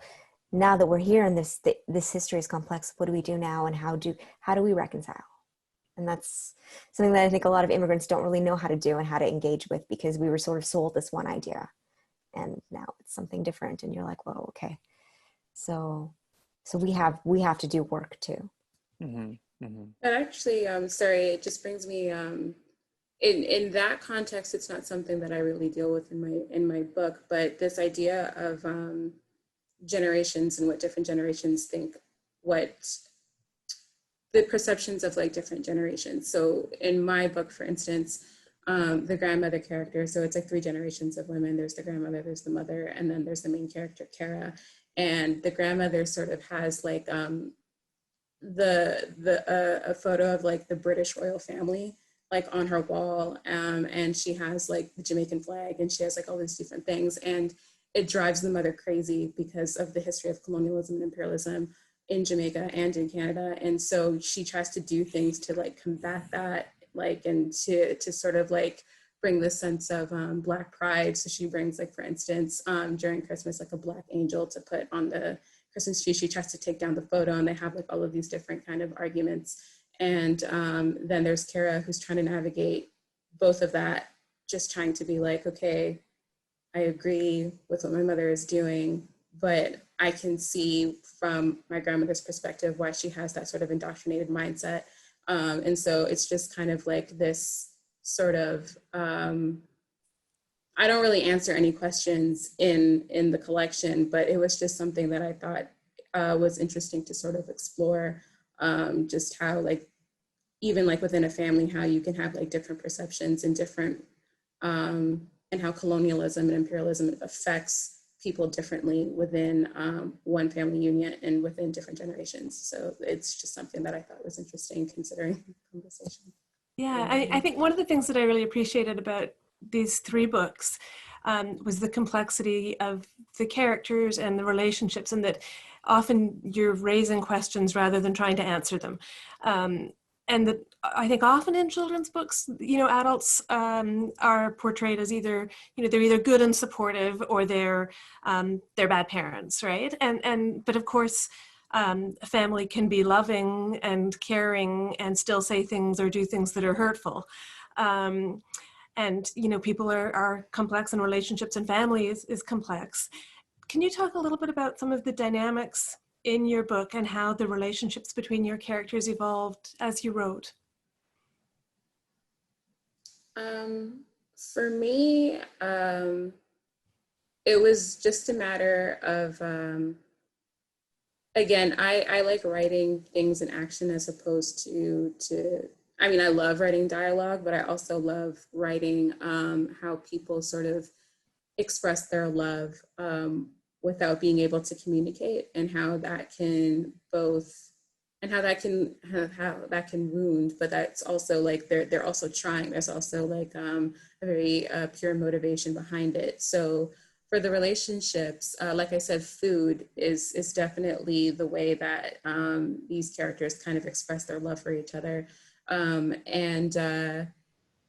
now that we're here and this history is complex, what do we do now, and how do we reconcile? And that's something that I think a lot of immigrants don't really know how to do and how to engage with, because we were sort of sold this one idea, and now it's something different, and you're like, whoa, okay, so we have to do work too. Mm-hmm. Mm-hmm. But actually, sorry, it just brings me in that context. It's not something that I really deal with in my book, but this idea of generations and what different generations think, what the perceptions of, like, different generations. So in my book, for instance, the grandmother character, so it's like 3 generations of women. There's the grandmother, there's the mother, and then there's the main character, Kara. And the grandmother sort of has, like, a photo of, like, the British royal family, like, on her wall, and she has, like, the Jamaican flag, and she has, like, all these different things, and it drives the mother crazy because of the history of colonialism and imperialism in Jamaica and in Canada. And so she tries to do things to, like, combat that, like, and to sort of, like, bring this sense of Black pride. So she brings, like, for instance, during Christmas, like, a Black angel to put on the Christmas tree. She tries to take down the photo, and they have, like, all of these different kind of arguments. And then there's Kara, who's trying to navigate both of that, just trying to be like, okay, I agree with what my mother is doing, but I can see from my grandmother's perspective why she has that sort of indoctrinated mindset. And so it's just kind of like this sort of, I don't really answer any questions in the collection, but it was just something that I thought was interesting to sort of explore, just how, like, even, like, within a family, how you can have, like, different perceptions and different and how colonialism and imperialism affects people differently within one family unit and within different generations. So it's just something that I thought was interesting considering the conversation. Yeah, I think one of the things that I really appreciated about these three books was the complexity of the characters and the relationships, and that often you're raising questions rather than trying to answer them. And that I think often in children's books, adults are portrayed as either, they're either good and supportive, or they're bad parents, right? But of course, a family can be loving and caring and still say things or do things that are hurtful. And people are complex, and relationships and family is complex. Can you talk a little bit about some of the dynamics in your book and how the relationships between your characters evolved as you wrote? For me, it was just a matter of, again, I like writing things in action as opposed to I mean, I love writing dialogue, but I also love writing how people sort of express their love without being able to communicate, and how that can wound, but that's also like they're also trying. There's also like a very pure motivation behind it. So for the relationships, like I said, food is definitely the way that these characters kind of express their love for each other. And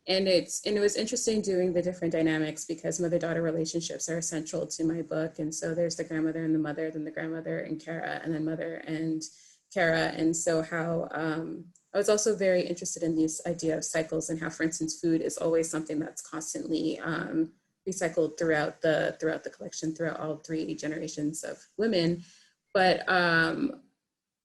it was interesting doing the different dynamics, because mother-daughter relationships are central to my book. And so there's the grandmother and the mother, then the grandmother and Kara, and then mother and Kara. And so how I was also very interested in this idea of cycles, and how, for instance, food is always something that's constantly recycled throughout the collection, throughout all three generations of women. But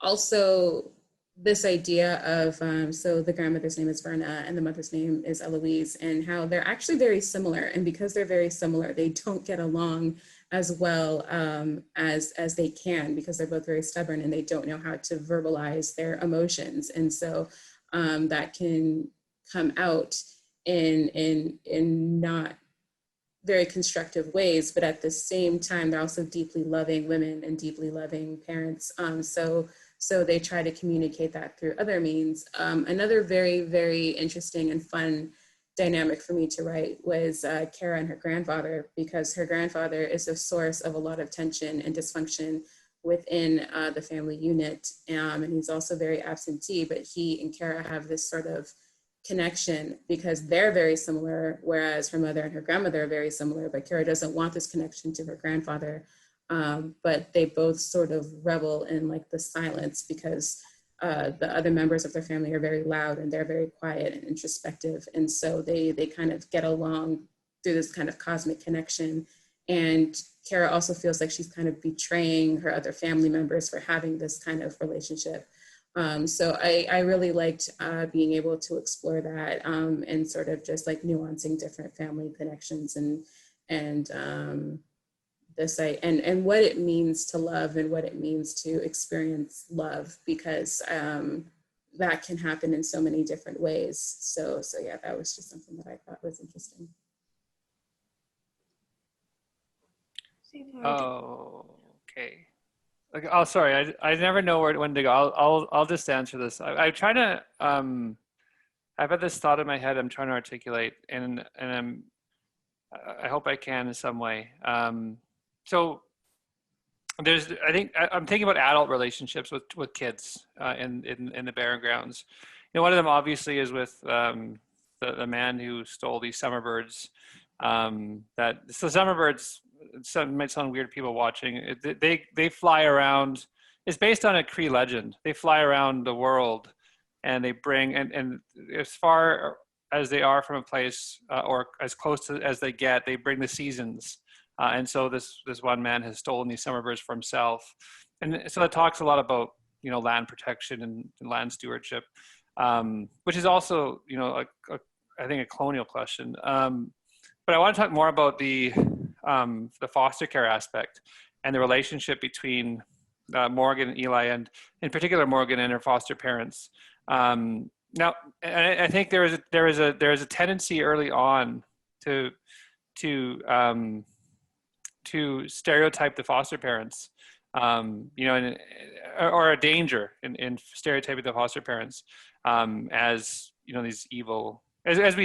also this idea of, so the grandmother's name is Verna and the mother's name is Eloise, and how they're actually very similar. And because they're very similar, they don't get along as well as they can, because they're both very stubborn and they don't know how to verbalize their emotions. And so that can come out in not very constructive ways, but at the same time, they're also deeply loving women and deeply loving parents. So they try to communicate that through other means. Another very, very interesting and fun dynamic for me to write was Kara and her grandfather, because her grandfather is a source of a lot of tension and dysfunction within the family unit. And he's also very absentee, but he and Kara have this sort of connection because they're very similar, whereas her mother and her grandmother are very similar, but Kara doesn't want this connection to her grandfather. But they both sort of revel in like the silence, because the other members of their family are very loud and they're very quiet and introspective. And so they kind of get along through this kind of cosmic connection. And Kara also feels like she's kind of betraying her other family members for having this kind of relationship. So I really liked being able to explore that and sort of just like nuancing different family connections and what it means to love and what it means to experience love, because that can happen in so many different ways. So yeah, that was just something that I thought was interesting. Oh, okay. Oh, sorry. I never know when to go. I'll just answer this. I try to. I've had this thought in my head. I'm trying to articulate, and I hope I can in some way. So I'm thinking about adult relationships with kids in the Barren Grounds. One of them obviously is with the man who stole these summer birds. So summer birds. Some might sound weird to people watching. They fly around. It's based on a Cree legend. They fly around the world, and they bring and as far as they are from a place or as close to as they get, they bring the seasons. And so this one man has stolen these summer birds for himself, and so it talks a lot about land protection and land stewardship, which is also I think a colonial question. But I want to talk more about the foster care aspect and the relationship between Morgan and Eli, and in particular Morgan and her foster parents. Now, I think there is a tendency early on to stereotype the foster parents, or a danger in stereotyping the foster parents as these evil, as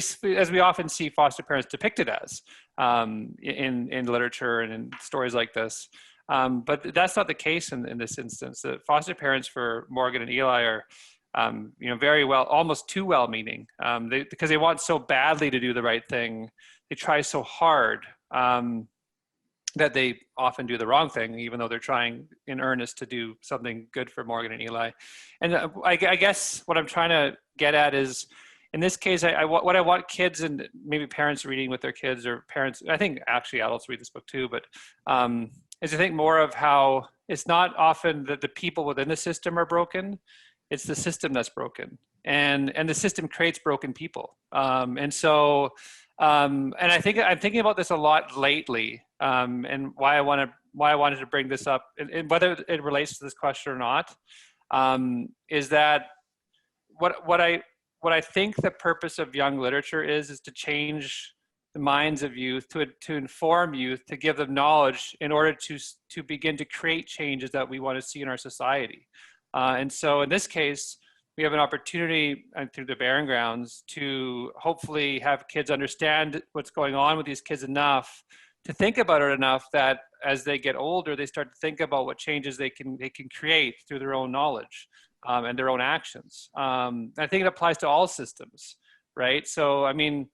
we often see foster parents depicted as in literature and in stories like this. But that's not the case in this instance. The foster parents for Morgan and Eli are very well, almost too well-meaning, because they want so badly to do the right thing. They try so hard that they often do the wrong thing, even though they're trying in earnest to do something good for Morgan and Eli. And I guess what I'm trying to get at is, in this case, what I want kids and maybe parents reading with their kids, or parents, I think actually adults read this book too, but is to think more of how it's not often that the people within the system are broken, it's the system that's broken. And the system creates broken people. And I think I'm thinking about this a lot lately, and why I wanted to bring this up, and whether it relates to this question or not, is that what I think the purpose of young literature is to change the minds of youth, to inform youth, to give them knowledge in order to begin to create changes that we want to see in our society. And so in this case, we have an opportunity through the Barren Grounds to hopefully have kids understand what's going on with these kids enough to think about it enough that as they get older, they start to think about what changes they can create through their own knowledge and their own actions. I think it applies to all systems, right? So I mean,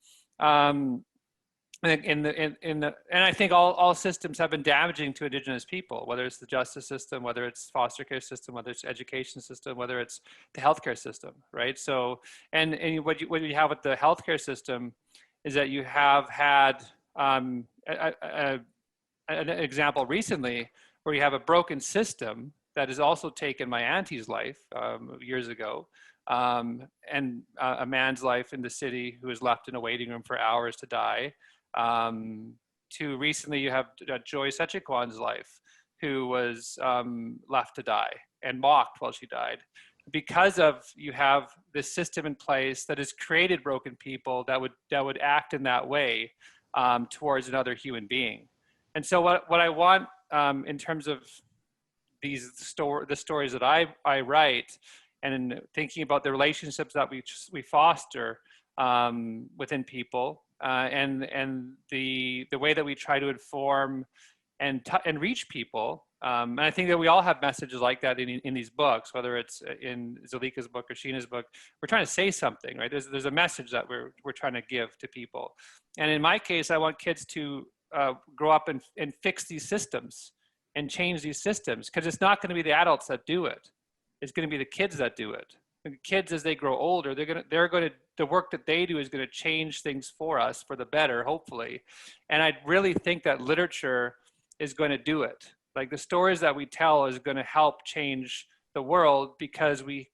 and I think all systems have been damaging to Indigenous people, whether it's the justice system, whether it's foster care system, whether it's education system, whether it's the healthcare system, right? So, and what you have with the healthcare system is that you have had an example recently where you have a broken system that has also taken my auntie's life years ago, and a man's life in the city who was left in a waiting room for hours to die. To recently, you have Joy Sechikwan's life, who was left to die and mocked while she died, because of you have this system in place that has created broken people that would act in that way towards another human being. And so what I want in terms of the stories that I write, and in thinking about the relationships that we foster within people, and the way that we try to inform and reach people. And I think that we all have messages like that in these books, whether it's in Zalika's book or Sheena's book. We're trying to say something, right? There's a message that we're trying to give to people. And in my case, I want kids to grow up and fix these systems and change these systems, because it's not going to be the adults that do it. It's going to be the kids that do it. The kids, as they grow older, the work that they do is going to change things for us for the better, hopefully. And I really think that literature is going to do it. Like, the stories that we tell is going to help change the world, because we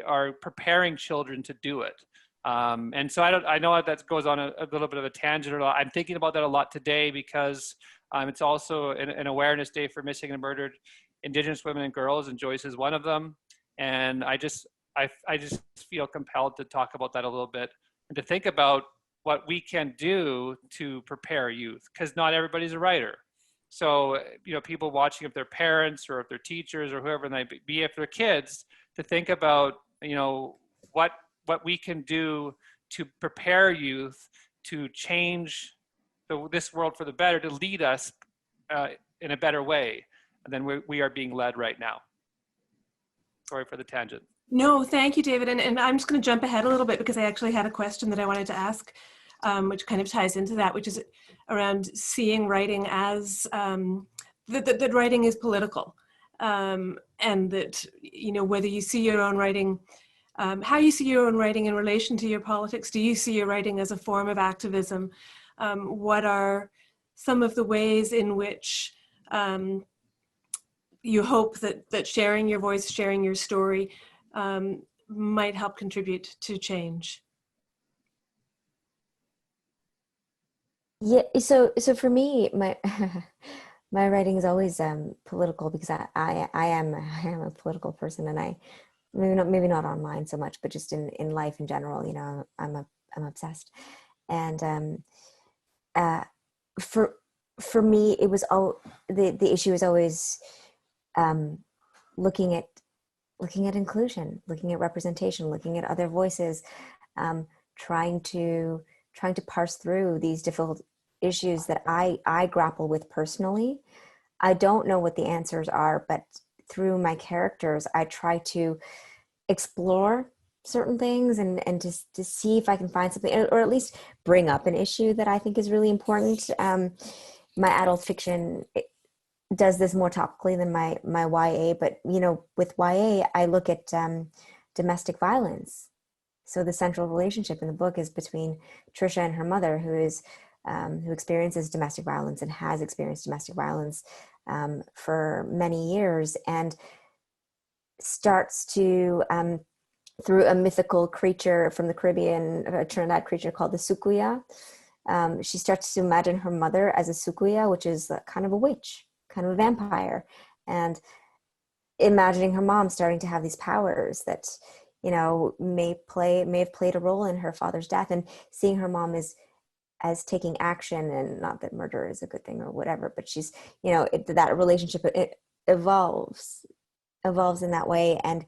are preparing children to do it. And so I know that goes on a little bit of a tangent. I'm thinking about that a lot today, because it's also an awareness day for missing and murdered Indigenous women and girls, and Joyce is one of them. And I just feel compelled to talk about that a little bit, and to think about what we can do to prepare youth, because not everybody's a writer. So, people watching, if they're parents or if they're teachers or whoever they be, if they're kids, to think about, what we can do to prepare youth to change this world for the better, to lead us in a better way than we are being led right now. Sorry for the tangent. No, thank you, David. And I'm just going to jump ahead a little bit, because I actually had a question that I wanted to ask, which kind of ties into that, which is around seeing writing as that writing is political, and that, whether you see your own writing, how you see your own writing in relation to your politics. Do you see your writing as a form of activism? What are some of the ways in which you hope that sharing your voice, sharing your story, might help contribute to change? Yeah, so for me, my my writing is always political, because I am a political person, and I maybe not online so much, but just in life in general, I'm obsessed. And for me, it was all the issue is always looking at inclusion, looking at representation, looking at other voices, trying to parse through these difficult issues that I grapple with personally. I don't know what the answers are, but through my characters, I try to explore certain things and to see if I can find something, or at least bring up an issue that I think is really important. My adult fiction does this more topically than my YA, but with YA, I look at domestic violence. So the central relationship in the book is between Trisha and her mother, who experiences domestic violence and has experienced domestic violence for many years, and starts to, through a mythical creature from the Caribbean, a Trinidad creature called the Sukuya, she starts to imagine her mother as a Sukuya, which is kind of a witch, kind of a vampire, and imagining her mom starting to have these powers that may have played a role in her father's death, and seeing her mom as taking action, and not that murder is a good thing or whatever, but she's that relationship, it evolves in that way. And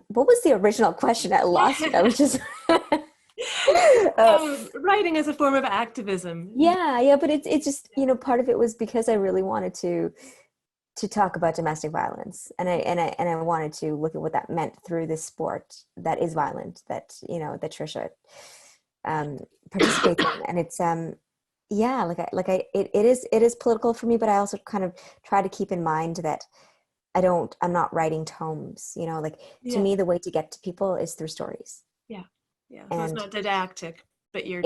what was the original question? I lost it. I was just writing as a form of activism. Yeah, but it's just part of it was because I really wanted to talk about domestic violence, and I wanted to look at what that meant through this sport that is violent, that that Trisha participates in. And it's it is political for me, but I also kind of try to keep in mind that I'm not writing tomes, to me, the way to get to people is through stories. So And it's not didactic, but you're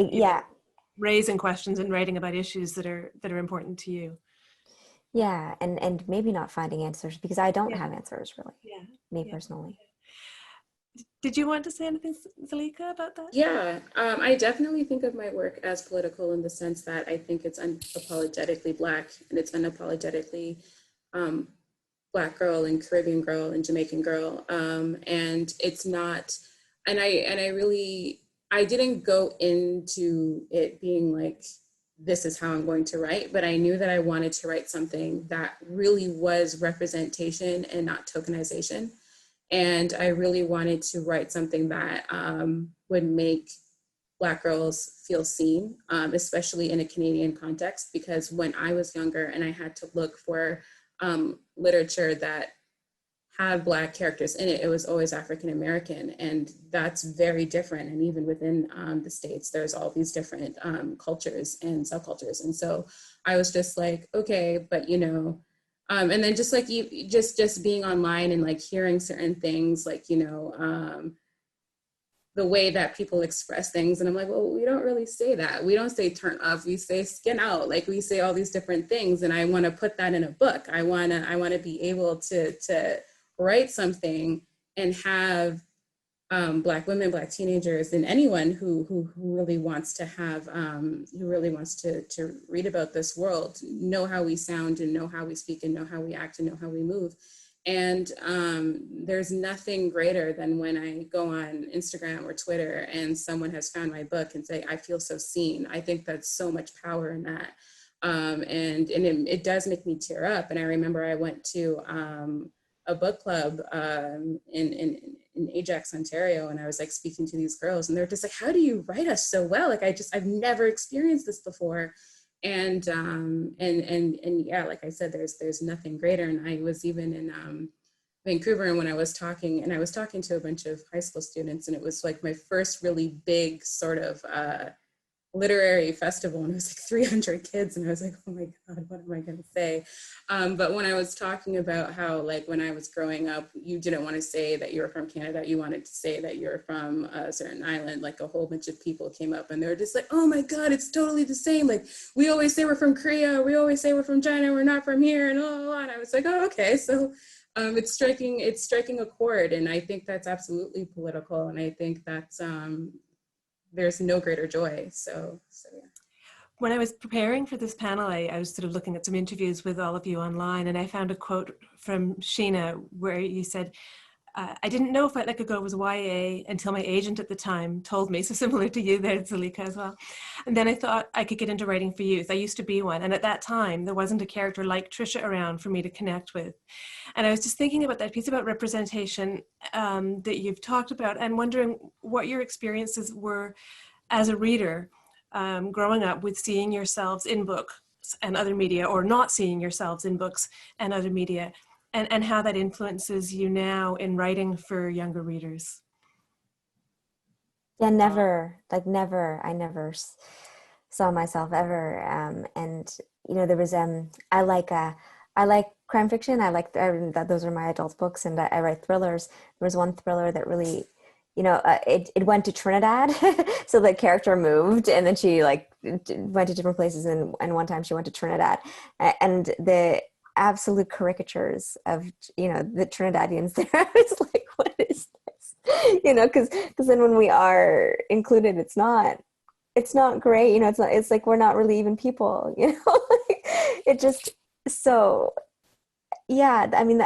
raising questions and writing about issues that are important to you. Yeah, and maybe not finding answers, because I don't have answers, really. Me personally. Did you want to say anything, Zelika, about that? Yeah, I definitely think of my work as political in the sense that I think it's unapologetically Black, and it's unapologetically Black girl and Caribbean girl and Jamaican girl, and it's not. And I didn't go into it being like, this is how I'm going to write, but I knew that I wanted to write something that really was representation and not tokenization. And I really wanted to write something that would make Black girls feel seen, especially in a Canadian context, because when I was younger and I had to look for literature that had Black characters in it, it was always African American, and that's very different. And even within the States, there's all these different cultures and subcultures. And so I was just like, okay, but and then just like just being online and like hearing certain things, like the way that people express things, and I'm like, well, we don't really say that. We don't say turn up. We say skin out. Like, we say all these different things, and I want to put that in a book. I want to be able to write something and have Black women, Black teenagers, and anyone who really wants to have, who really wants to read about this world, know how we sound and know how we speak and know how we act and know how we move. And there's nothing greater than when I go on Instagram or Twitter and someone has found my book and say, I feel so seen. I think that's so much power in that. And it does make me tear up. And I remember I went to a book club in Ajax, Ontario, and I was like speaking to these girls, and they're just like, how do you write us so well? Like, I've never experienced this before. And yeah, like I said, there's nothing greater. And I was even in Vancouver, and when I was talking to a bunch of high school students, and it was like my first really big sort of literary festival, and it was like 300 kids, and I was like, oh my God, what am I going to say? But when I was talking about how, like, when I was growing up, you didn't want to say that you were from Canada, you wanted to say that you're from a certain island, like a whole bunch of people came up and they were just like, oh my God, it's totally the same. Like, we always say we're from Korea, we always say we're from China, we're not from here, and all. And I was like, oh, okay. So it's striking a chord. And I think that's absolutely political. And I think that's, there's no greater joy. So yeah. When I was preparing for this panel, I was sort of looking at some interviews with all of you online, and I found a quote from Sheena where you said, I didn't know Fight Like a Girl was YA until my agent at the time told me, so similar to you there, Zelika, as well. And then I thought I could get into writing for youth. I used to be one. And at that time, there wasn't a character like Trisha around for me to connect with. And I was just thinking about that piece about representation that you've talked about, and wondering what your experiences were as a reader growing up with seeing yourselves in books and other media, or not seeing yourselves in books and other media, and how that influences you now in writing for younger readers. Yeah, never, like never. I never saw myself ever. And you know, there was I like crime fiction. I like that. Those are my adult books, and I write thrillers. There was one thriller that really, you know, it went to Trinidad, so the character moved, and then she like went to different places, and one time she went to Trinidad, and the absolute caricatures of, you know, the Trinidadians there. I was like, what is this? You know, because then when we are included, it's not great. You know, it's like we're not really even people. You know, it just so yeah. I mean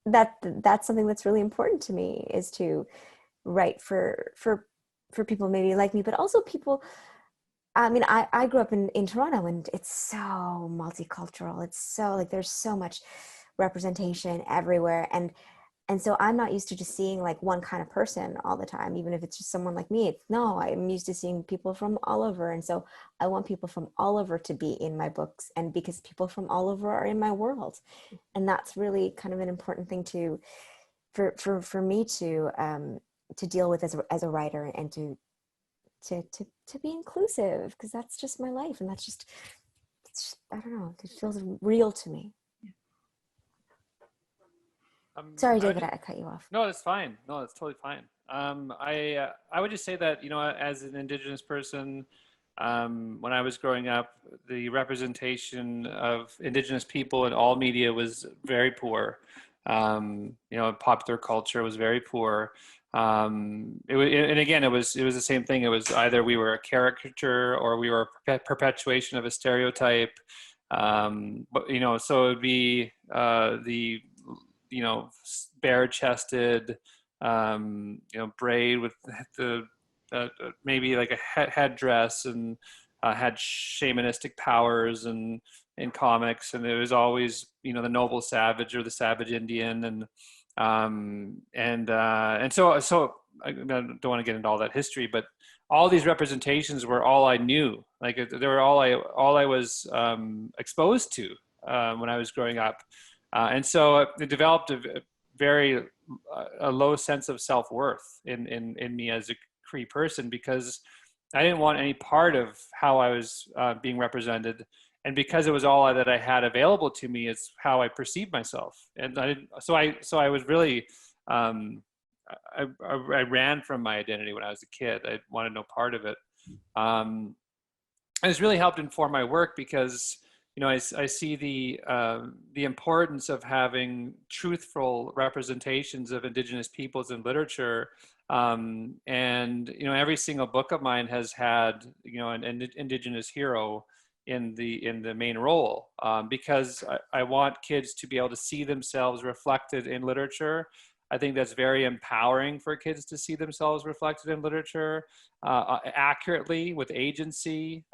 that's something that's really important to me, is to write for people maybe like me, but also people. I mean, I grew up in Toronto, and it's so multicultural. It's so like there's so much representation everywhere, and so I'm not used to just seeing like one kind of person all the time, even if it's just someone like me. No, I'm used to seeing people from all over, and so I want people from all over to be in my books, and because people from all over are in my world, and that's really kind of an important thing for me to deal with as a writer, and to be inclusive, because that's just my life, and it's just I don't know, it feels real to me. Sorry, David, I cut you off. No, that's fine. No, that's totally fine. I would just say that, you know, as an Indigenous person, when I was growing up, the representation of Indigenous people in all media was very poor. You know, popular culture was very poor. And again, it was the same thing. It was either we were a caricature or we were a perpetuation of a stereotype. But, you know, so it would be the, you know, bare-chested, you know, braid with the maybe like a headdress, and had shamanistic powers, and in comics, and it was always, you know, the noble savage or the savage Indian, and so I don't want to get into all that history, but all these representations were all I knew. Like they were all I was exposed to when I was growing up. And so it developed a low sense of self-worth in me as a Cree person, because I didn't want any part of how I was being represented. And because it was all that I had available to me, it's how I perceived myself. And so I was really, I ran from my identity when I was a kid. I wanted no part of it. And it's really helped inform my work, because, you know, I see the importance of having truthful representations of Indigenous peoples in literature, and you know, every single book of mine has had, you know, an Indigenous hero in the main role, because I want kids to be able to see themselves reflected in literature. I think that's very empowering for kids to see themselves reflected in literature accurately, with agency.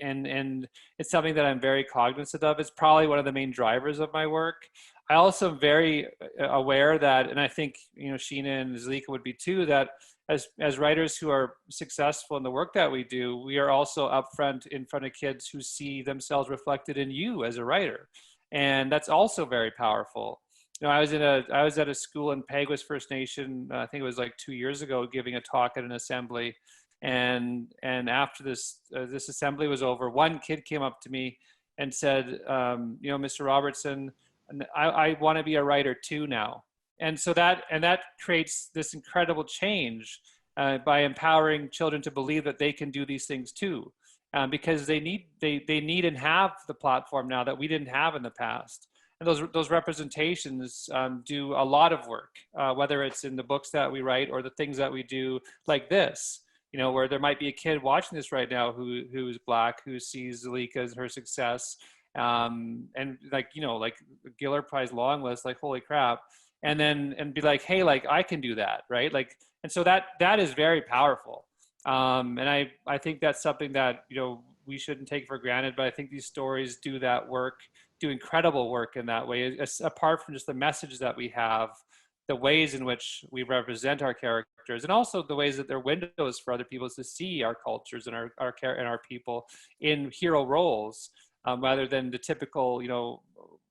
And it's something that I'm very cognizant of. It's probably one of the main drivers of my work. I also am very aware that, and I think, you know, Sheena and Zelika would be too, that as writers who are successful in the work that we do, we are also upfront in front of kids who see themselves reflected in you as a writer. And that's also very powerful. You know, I was at a school in Peguis First Nation, I think it was like 2 years ago, giving a talk at an assembly. And after this assembly was over, one kid came up to me and said, you know, Mr. Robertson, I want to be a writer too now. And so that creates this incredible change by empowering children to believe that they can do these things too, because they need and have the platform now that we didn't have in the past. And those representations do a lot of work, whether it's in the books that we write or the things that we do like this. You know, where there might be a kid watching this right now who's Black, who sees Zelika as her success, and like, you know, like Giller Prize long list, like, holy crap. and be like, hey, like I can do that, right? Like, and so that is very powerful. And I think that's something that, you know, we shouldn't take for granted, but I think these stories do that work, do incredible work in that way. Apart from just the messages that we have, the ways in which we represent our characters, and also the ways that they're windows for other people to see our cultures and our people in hero roles, rather than the typical, you know,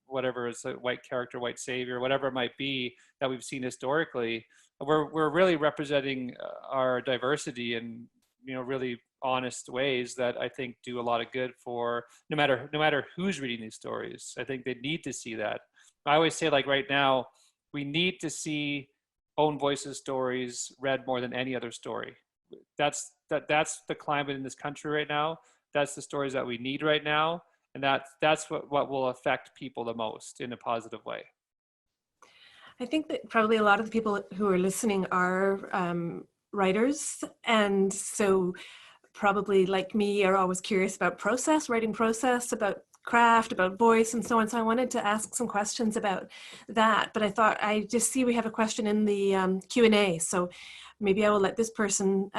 whatever is a white character, white savior, whatever it might be that we've seen historically. We're really representing our diversity in, you know, really honest ways that I think do a lot of good for no matter who's reading these stories. I think they need to see that. I always say, like, right now, we need to see own voices stories read more than any other story. That's the climate in this country right now. That's the stories that we need right now. And that's what will affect people the most in a positive way. I think that probably a lot of the people who are listening are writers. And so probably like me are always curious about writing process, about craft, about voice, and so on. So I wanted to ask some questions about that. But I thought I just see we have a question in the Q&A. So maybe I will let this person's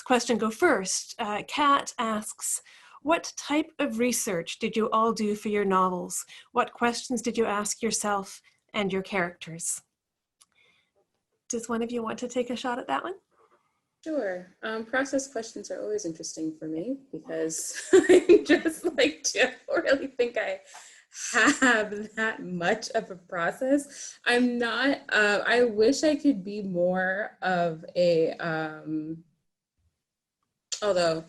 question go first. Kat asks, what type of research did you all do for your novels? What questions did you ask yourself and your characters? Does one of you want to take a shot at that one? Sure. Process questions are always interesting for me because I just like don't really think I have that much of a process. I'm not, I wish I could be more of a, although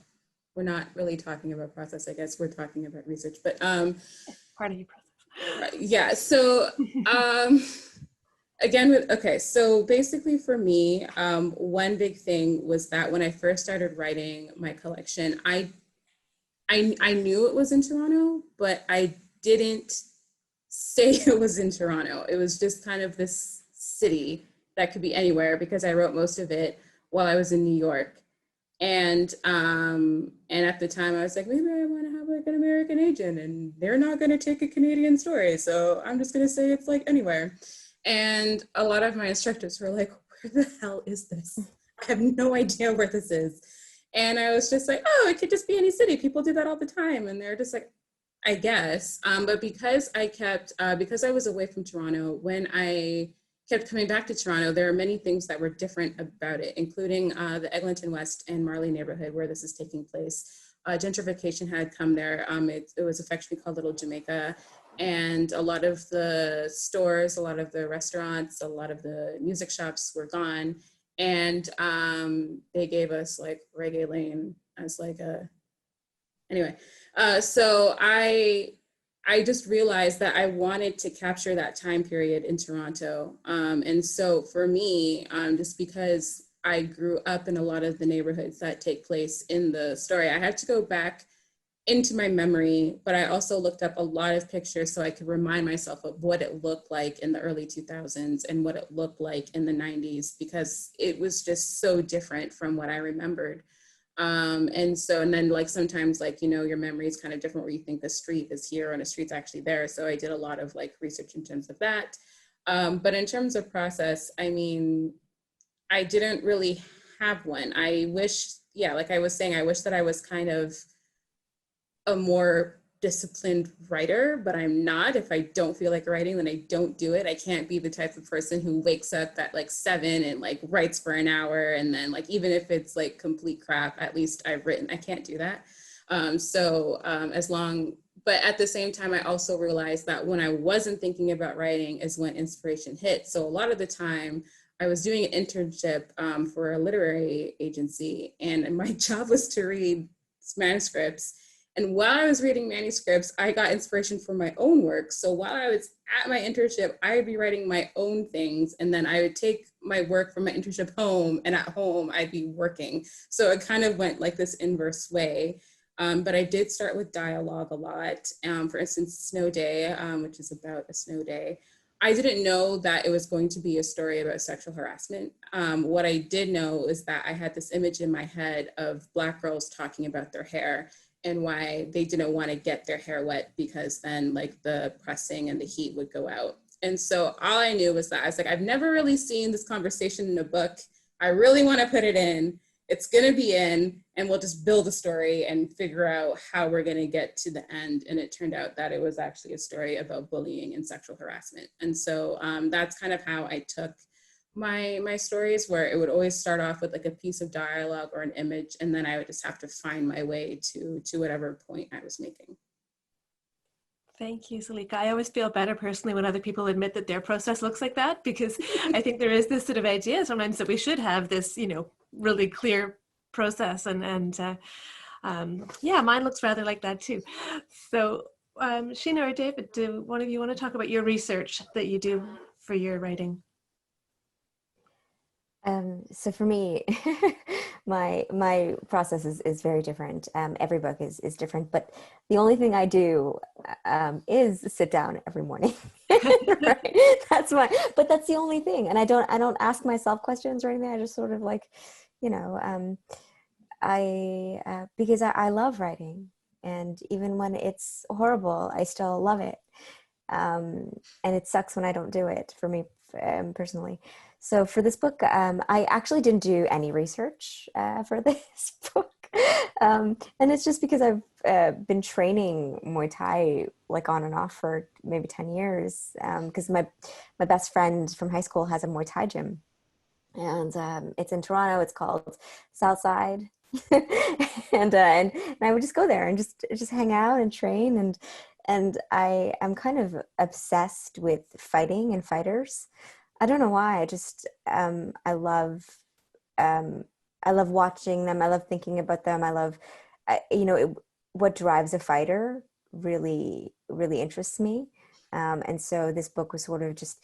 we're not really talking about process, I guess we're talking about research, but part of your process. yeah, so again, okay, so basically for me, one big thing was that when I first started writing my collection, I knew it was in Toronto, but I didn't say it was in Toronto. It was just kind of this city that could be anywhere because I wrote most of it while I was in New York. And at the time I was like, maybe I want to have like an American agent and they're not going to take a Canadian story. So I'm just going to say it's like anywhere. And a lot of my instructors were like, where the hell is this? I have no idea where this is. And I was just like, oh, it could just be any city. People do that all the time. And they're just like, I guess. But because because I was away from Toronto, when I kept coming back to Toronto, there are many things that were different about it, including the Eglinton West and Marley neighborhood where this is taking place. Gentrification had come there. It was affectionately called Little Jamaica. And a lot of the stores, a lot of the restaurants, a lot of the music shops were gone. And they gave us like Reggae Lane as like anyway. So I just realized that I wanted to capture that time period in Toronto. And so for me, just because I grew up in a lot of the neighborhoods that take place in the story, I had to go back into my memory, but I also looked up a lot of pictures so I could remind myself of what it looked like in the early 2000s and what it looked like in the 90s, because it was just so different from what I remembered. And then like sometimes like, you know, your memory is kind of different where you think the street is here and the street's actually there. So I did a lot of like research in terms of that. But in terms of process, I mean, I didn't really have one. I wish, yeah, like I was saying, I wish that I was kind of a more disciplined writer, but I'm not. If I don't feel like writing, then I don't do it. I can't be the type of person who wakes up at like 7 and like writes for an hour. And then like, even if it's like complete crap, at least I've written. I can't do that. But at the same time, I also realized that when I wasn't thinking about writing is when inspiration hit. So a lot of the time I was doing an internship for a literary agency, and my job was to read manuscripts. And while I was reading manuscripts, I got inspiration for my own work. So while I was at my internship, I would be writing my own things. And then I would take my work from my internship home, and at home I'd be working. So it kind of went like this inverse way. But I did start with dialogue a lot. For instance, Snow Day, which is about a snow day. I didn't know that it was going to be a story about sexual harassment. What I did know is that I had this image in my head of Black girls talking about their hair and why they didn't want to get their hair wet because then like the pressing and the heat would go out. And so all I knew was that I was like, I've never really seen this conversation in a book. I really want to put it in. It's going to be in, and we'll just build a story and figure out how we're going to get to the end. And it turned out that it was actually a story about bullying and sexual harassment. And so that's kind of how I took my stories, where it would always start off with like a piece of dialogue or an image, and then I would just have to find my way to whatever point I was making. Thank you, Zelika. I always feel better personally when other people admit that their process looks like that, because I think there is this sort of idea sometimes that we should have this, really clear process. Yeah, mine looks rather like that too. So Sheena or David, do one of you want to talk about your research that you do for your writing? So for me, my process is very different. Every book is different, but the only thing I do is sit down every morning. Right? But that's the only thing. And I don't ask myself questions or anything. I just sort of like, because I love writing, and even when it's horrible, I still love it. And it sucks when I don't do it, for me personally. So for this book, I actually didn't do any research for this book. And it's just because I've been training Muay Thai like on and off for maybe 10 years. Because my best friend from high school has a Muay Thai gym. And it's in Toronto. It's called Southside. and I would just go there and just hang out and train. And I'm kind of obsessed with fighting and fighters. I don't know why. I just I love watching them. I love thinking about them. I love what drives a fighter really interests me. And so this book was sort of just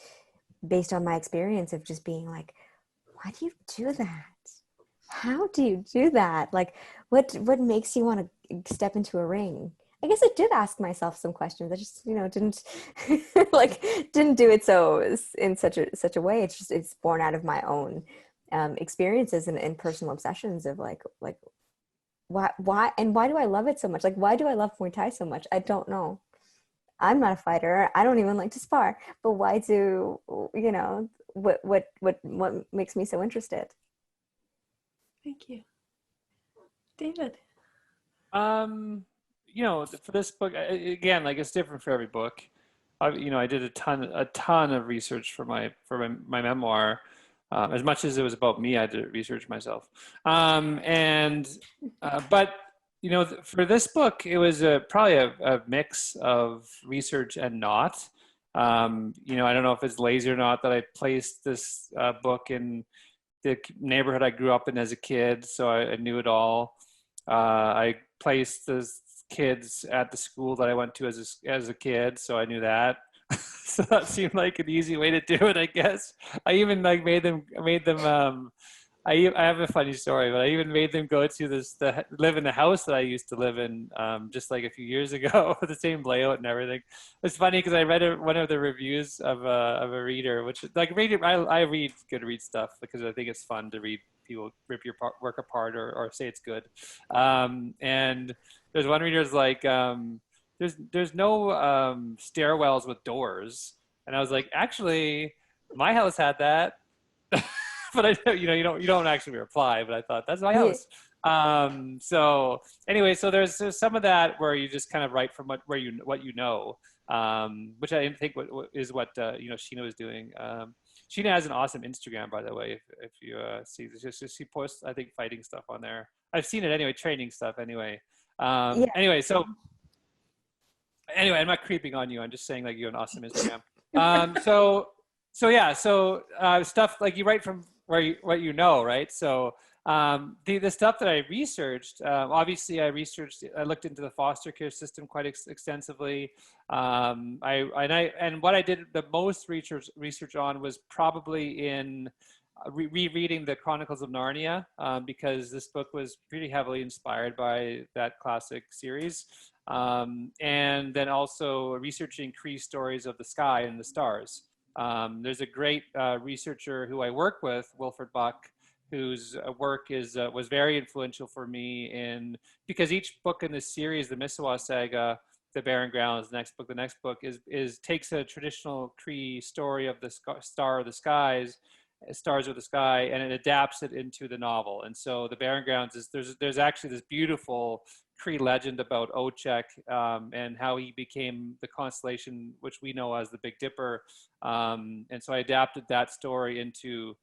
based on my experience of just being like, why do you do that? How do you do that? Like, what makes you want to step into a ring? I guess I did ask myself some questions. I just, didn't didn't do it so in such a way. It's born out of my own experiences and personal obsessions of like why and why do I love it so much? Like, why do I love Muay Thai so much? I don't know. I'm not a fighter. I don't even like to spar. But why do what makes me so interested? Thank you, David. For this book, again, like it's different for every book. I did a ton of research for my memoir. As much as it was about me, I did research myself. But for this book, it was probably a mix of research and not. I don't know if it's lazy or not that I placed this book in the neighborhood I grew up in as a kid, so I knew it all. I placed this kids at the school that I went to as a kid, so I knew that. So that seemed like an easy way to do it, I guess. I even like made them I have a funny story, but I even made them go to live in the house that I used to live in just like a few years ago with the same layout and everything. It's funny because I read one of the reviews of a reader, which like I read Goodreads stuff because I think it's fun to read people rip your work apart or say it's good. And there's one reader's like, there's no stairwells with doors. And I was like, actually, my house had that. But I know, you don't actually reply, but I thought that's my house. So anyway, so there's some of that where you just kind of write from what you know, which I think is what Sheena was doing. Sheena has an awesome Instagram, by the way. If you see, she posts, I think, fighting stuff on there. I've seen it anyway, training stuff anyway. Anyway, I'm not creeping on you. I'm just saying like you have an awesome Instagram. So stuff like you write from what you know, right? So the stuff that I researched, obviously I looked into the foster care system quite extensively. And what I did the most research on was probably in rereading the Chronicles of Narnia, because this book was pretty heavily inspired by that classic series. And then also researching Cree stories of the sky and the stars. There's a great researcher who I work with, Wilfred Buck, whose work was very influential for me because each book in this series, the Misawa Saga, the Barren Grounds, the next book is takes a traditional Cree story of the Star of the Skies, Stars of the Sky, and it adapts it into the novel. And so the Barren Grounds is there's actually this beautiful Cree legend about Ochek, and how he became the constellation which we know as the Big Dipper. And so I adapted that story into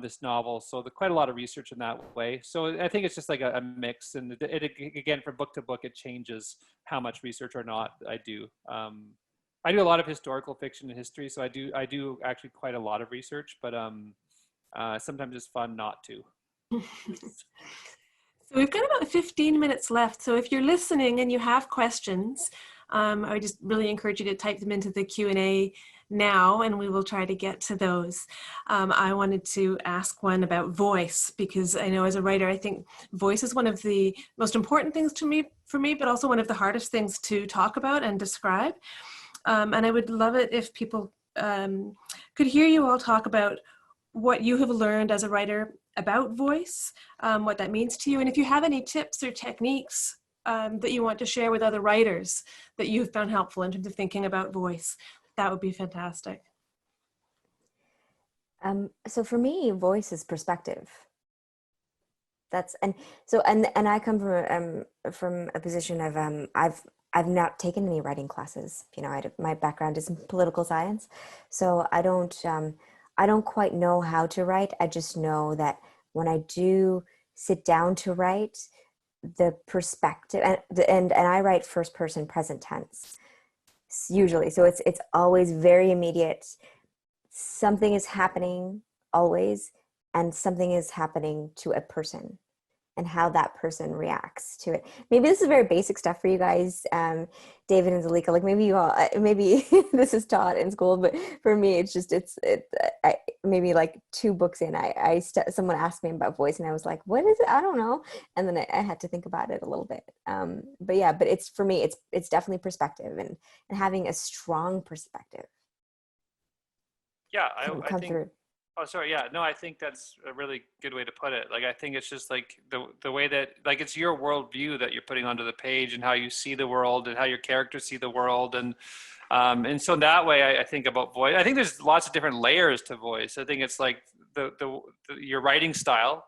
this novel. So quite a lot of research in that way. So I think it's just like a mix, and it again, from book to book, it changes how much research or not I do. I do a lot of historical fiction and history, so I do actually quite a lot of research, but sometimes it's fun not to. So we've got about 15 minutes left. So if you're listening and you have questions, I just really encourage you to type them into the Q&A now, and we will try to get to those. I wanted to ask one about voice, because I know as a writer, I think voice is one of the most important things for me, but also one of the hardest things to talk about and describe. And I would love it if people could hear you all talk about what you have learned as a writer about voice, what that means to you, and if you have any tips or techniques that you want to share with other writers that you've found helpful in terms of thinking about voice, that would be fantastic. So for me, voice is perspective. And I come from a position of I've not taken any writing classes. You know, my background is in political science, so I don't quite know how to write. I just know that when I do sit down to write, the perspective, and I write first person present tense usually, so it's always very immediate. Something is happening always, and something is happening to a person, and how that person reacts to it. Maybe this is very basic stuff for you guys, David and Zelika. Like maybe you all, maybe this is taught in school, but for me, it's just maybe like 2 books in, someone asked me about voice, and I was like, "What is it? I don't know." And then I had to think about it a little bit. But it's for me, it's definitely perspective and having a strong perspective. Yeah, I think. Through. Oh, sorry. Yeah, no, I think that's a really good way to put it. Like, I think it's just like the way that, like, it's your worldview that you're putting onto the page, and how you see the world, and how your characters see the world, and so in that way, I think about voice. I think there's lots of different layers to voice. I think it's like your writing style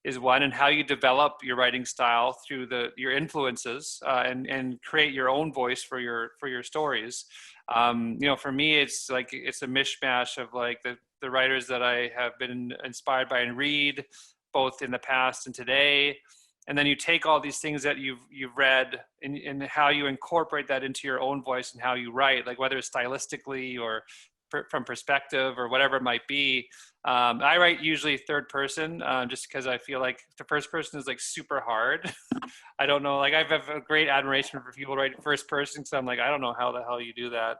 is one, and how you develop your writing style through your influences, and create your own voice for your stories. For me, it's like it's a mishmash of like the writers that I have been inspired by and read, both in the past and today. And then you take all these things that you've read, and how you incorporate that into your own voice and how you write, like whether it's stylistically or from perspective or whatever it might be. I write usually third person, just because I feel like the first person is like super hard. I don't know, like I have a great admiration for people writing first person, so I'm like, I don't know how the hell you do that.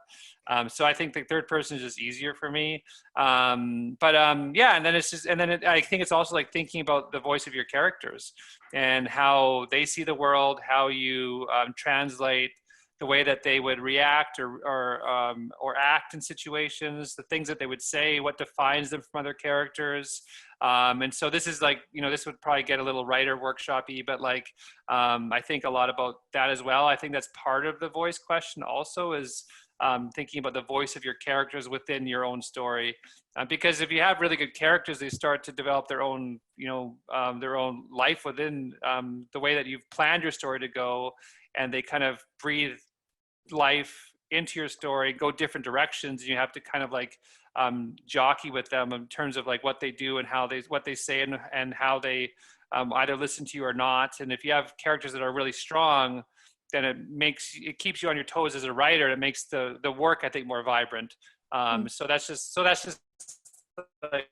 So I think the third person is just easier for me. Yeah, and then I think it's also like thinking about the voice of your characters and how they see the world, how you translate the way that they would react or act in situations, the things that they would say, what defines them from other characters. And so this is like, this would probably get a little writer workshop-y, but like, I think a lot about that as well. I think that's part of the voice question also, is thinking about the voice of your characters within your own story. Because if you have really good characters, they start to develop their own, their own life within the way that you've planned your story to go, and they kind of breathe life into your story, go different directions, and you have to kind of like jockey with them in terms of like what they do and what they say and how they either listen to you or not. And if you have characters that are really strong, then it keeps you on your toes as a writer. It makes the work, I think, more vibrant. So that's just like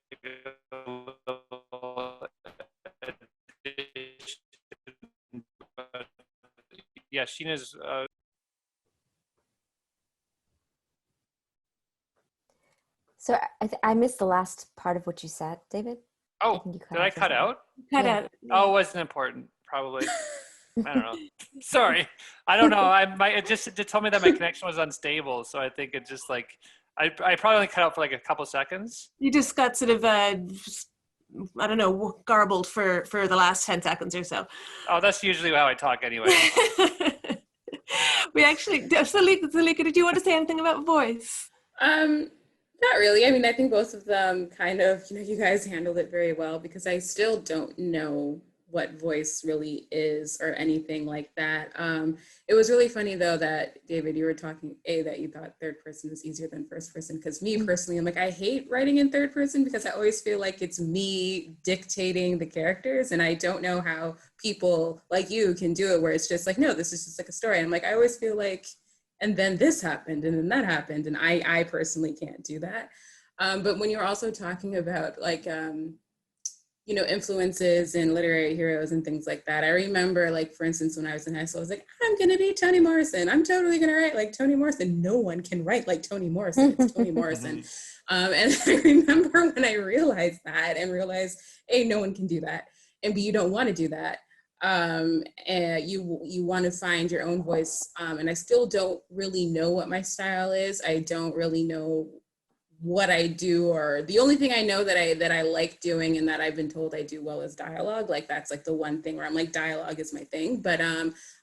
yeah, Sheena's So I missed the last part of what you said, David. Oh, did I cut out? Cut out. Oh, it wasn't important, probably. I don't know. Sorry. I don't know. It just told me that my connection was unstable. So I think it just like, I probably only cut out for like a couple seconds. You just got sort of, I don't know, garbled for the last 10 seconds or so. Oh, that's usually how I talk anyway. We actually, Zalika, did you want to say anything about voice? Not really. I mean, I think both of them kind of, you guys handled it very well, because I still don't know what voice really is or anything like that. It was really funny though that, David, you were talking, that you thought third person was easier than first person, because me personally, I'm like, I hate writing in third person because I always feel like it's me dictating the characters, and I don't know how people like you can do it where it's just like, no, this is just like a story. And I'm like, I always feel like, and then this happened, and then that happened, and I personally can't do that. But when you're also talking about like, influences and literary heroes and things like that, I remember, like, for instance, when I was in high school, I was like, I'm gonna be Toni Morrison. I'm totally gonna write like Toni Morrison. No one can write like Toni Morrison. It's Toni Morrison. And I remember when I realized that, and realized, A, no one can do that, and B, you don't want to do that. And you want to find your own voice. And I still don't really know what my style is. I don't really know what I do, or the only thing I know that I like doing and that I've been told I do well is dialogue. Like, that's like the one thing where I'm like, dialogue is my thing. But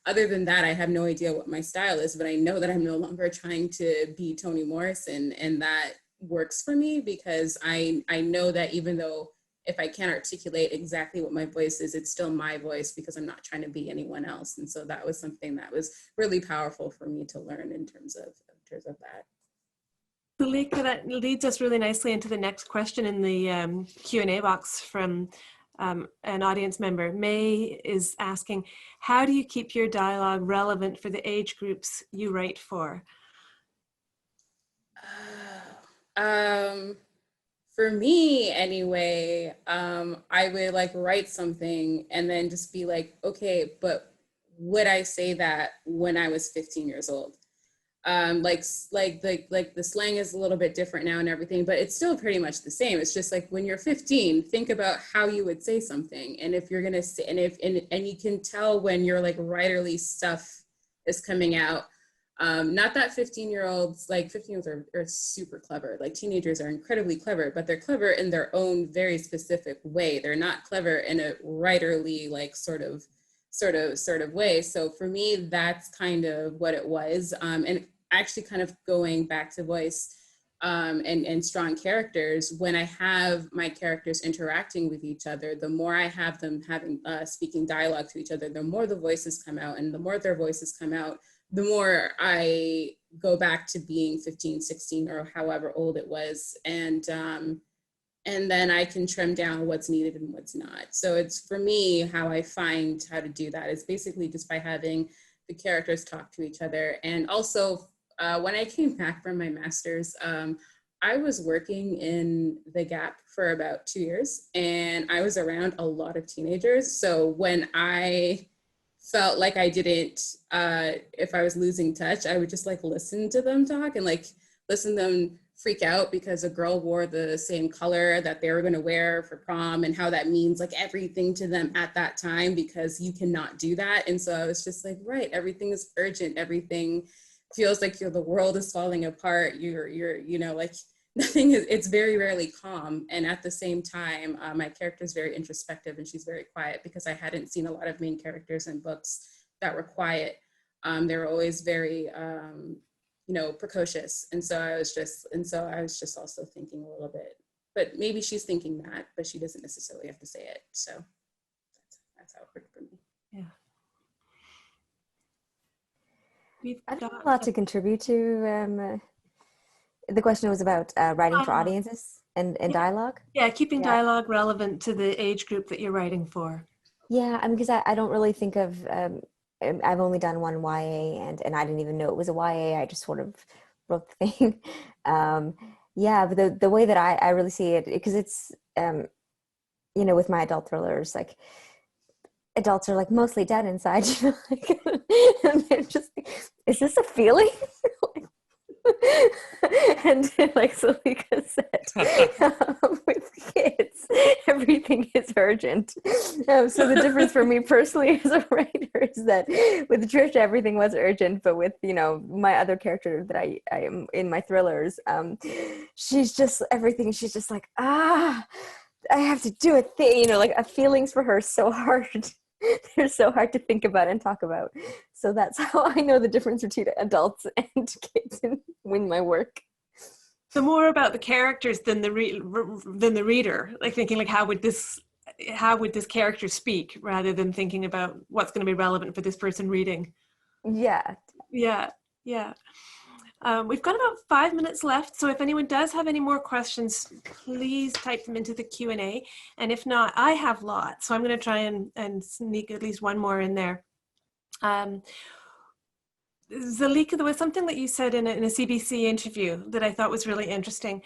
other than that, I have no idea what my style is, but I know that I'm no longer trying to be Toni Morrison, and that works for me, because I know that even though if I can't articulate exactly what my voice is, it's still my voice, because I'm not trying to be anyone else. And so that was something that was really powerful for me to learn in terms of that. Zelika, that leads us really nicely into the next question in the Q&A box from an audience member. May is asking, how do you keep your dialogue relevant for the age groups you write for? For me anyway, I would like write something and then just be like, okay, but would I say that when I was 15 years old? Like the slang is a little bit different now and everything, but it's still pretty much the same. It's just like, when you're 15, think about how you would say something. And if you're going to say, and you can tell when your like writerly stuff is coming out. Not that 15-year-olds, like 15-year-olds are super clever. Like, teenagers are incredibly clever, but they're clever in their own very specific way. They're not clever in a writerly, like sort of way. So for me, that's kind of what it was. And actually kind of going back to voice and strong characters, when I have my characters interacting with each other, the more I have them having speaking dialogue to each other, the more the voices come out, and the more their voices come out, the more I go back to being 15, 16, or however old it was. And then I can trim down what's needed and what's not. So it's, for me, how I find how to do that is basically just by having the characters talk to each other. And also, when I came back from my master's, I was working in the Gap for about 2 years, and I was around a lot of teenagers. So when I felt like I didn't, if I was losing touch, I would just like listen to them talk, and like listen to them freak out because a girl wore the same color that they were going to wear for prom, and how that means like everything to them at that time, because you cannot do that. And so I was just like, right, everything is urgent. Everything feels like the world is falling apart. You're, like nothing is, it's very rarely calm. And at the same time, my character is very introspective, and she's very quiet, because I hadn't seen a lot of main characters in books that were quiet. They were always very, precocious. And so I was just also thinking a little bit, but maybe she's thinking that, but she doesn't necessarily have to say it. So that's how it worked for me. Yeah. I have a lot to contribute to. The question was about writing for audiences and dialogue. Yeah, keeping dialogue relevant to the age group that you're writing for. Yeah, I mean, because I don't really think of, I've only done one YA, and I didn't even know it was a YA. I just sort of wrote the thing. But the way that I really see it, because it's, with my adult thrillers, like, adults are like mostly dead inside, like, and they're just, is this a feeling? And like Zelika said, with kids, everything is urgent. So the difference for me personally as a writer is that with Trisha, everything was urgent, but with, my other character that I am in my thrillers, she's just like, I have to do a thing, like feelings for her so hard. They're so hard to think about and talk about. So that's how I know the difference between adults and kids in my work. So more about the characters than the reader, like thinking like how would this character speak rather than thinking about what's going to be relevant for this person reading. Yeah. Yeah. We've got about 5 minutes left, so if anyone does have any more questions, please type them into the Q&A. And if not, I have lots, so I'm going to try and sneak at least one more in there. Zelika, there was something that you said in a CBC interview that I thought was really interesting.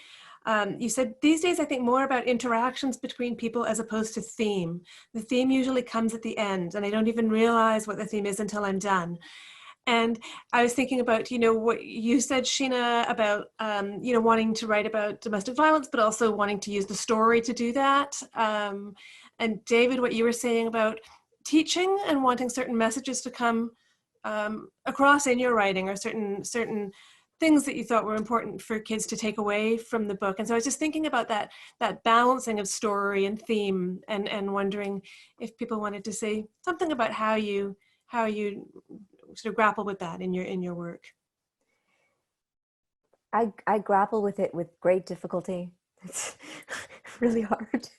You said, these days I think more about interactions between people as opposed to theme. The theme usually comes at the end, and I don't even realize what the theme is until I'm done. And I was thinking about, what you said, Sheena, about, wanting to write about domestic violence, but also wanting to use the story to do that. And David, what you were saying about teaching and wanting certain messages to come across in your writing, or certain things that you thought were important for kids to take away from the book. And so I was just thinking about that balancing of story and theme, and wondering if people wanted to say something about how you sort of grapple with that in your work. I grapple with it with great difficulty. It's really hard.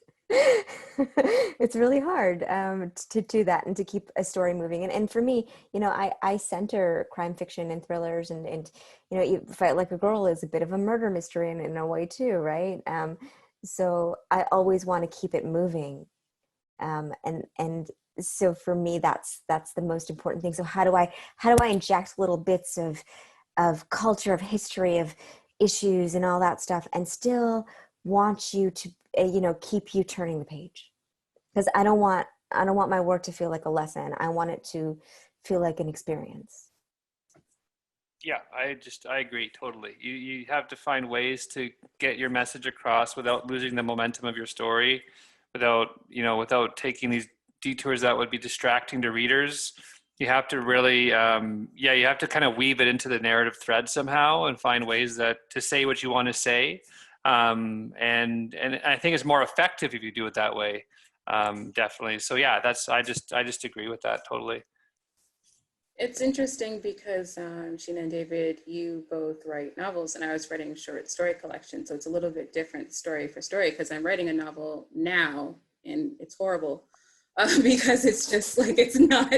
It's really hard to do that and to keep a story moving. And for me, I center crime fiction and thrillers, and Fight Like a Girl is a bit of a murder mystery in a way too, right? So I always want to keep it moving. And so for me, that's the most important thing. So how do I inject little bits of culture, of history, of issues and all that stuff, and still want you to keep you turning the page? Because I don't want my work to feel like a lesson. I want it to feel like an experience. Yeah, I agree totally. You have to find ways to get your message across without losing the momentum of your story, without taking these detours that would be distracting to readers. You have to really, you have to kind of weave it into the narrative thread somehow and find ways to say what you want to say. And I think it's more effective if you do it that way. Definitely. So yeah, I just agree with that totally. It's interesting because Sheena and David, you both write novels, and I was writing short story collection. So it's a little bit different story for story, because I'm writing a novel now, and it's horrible because it's just like, it's not.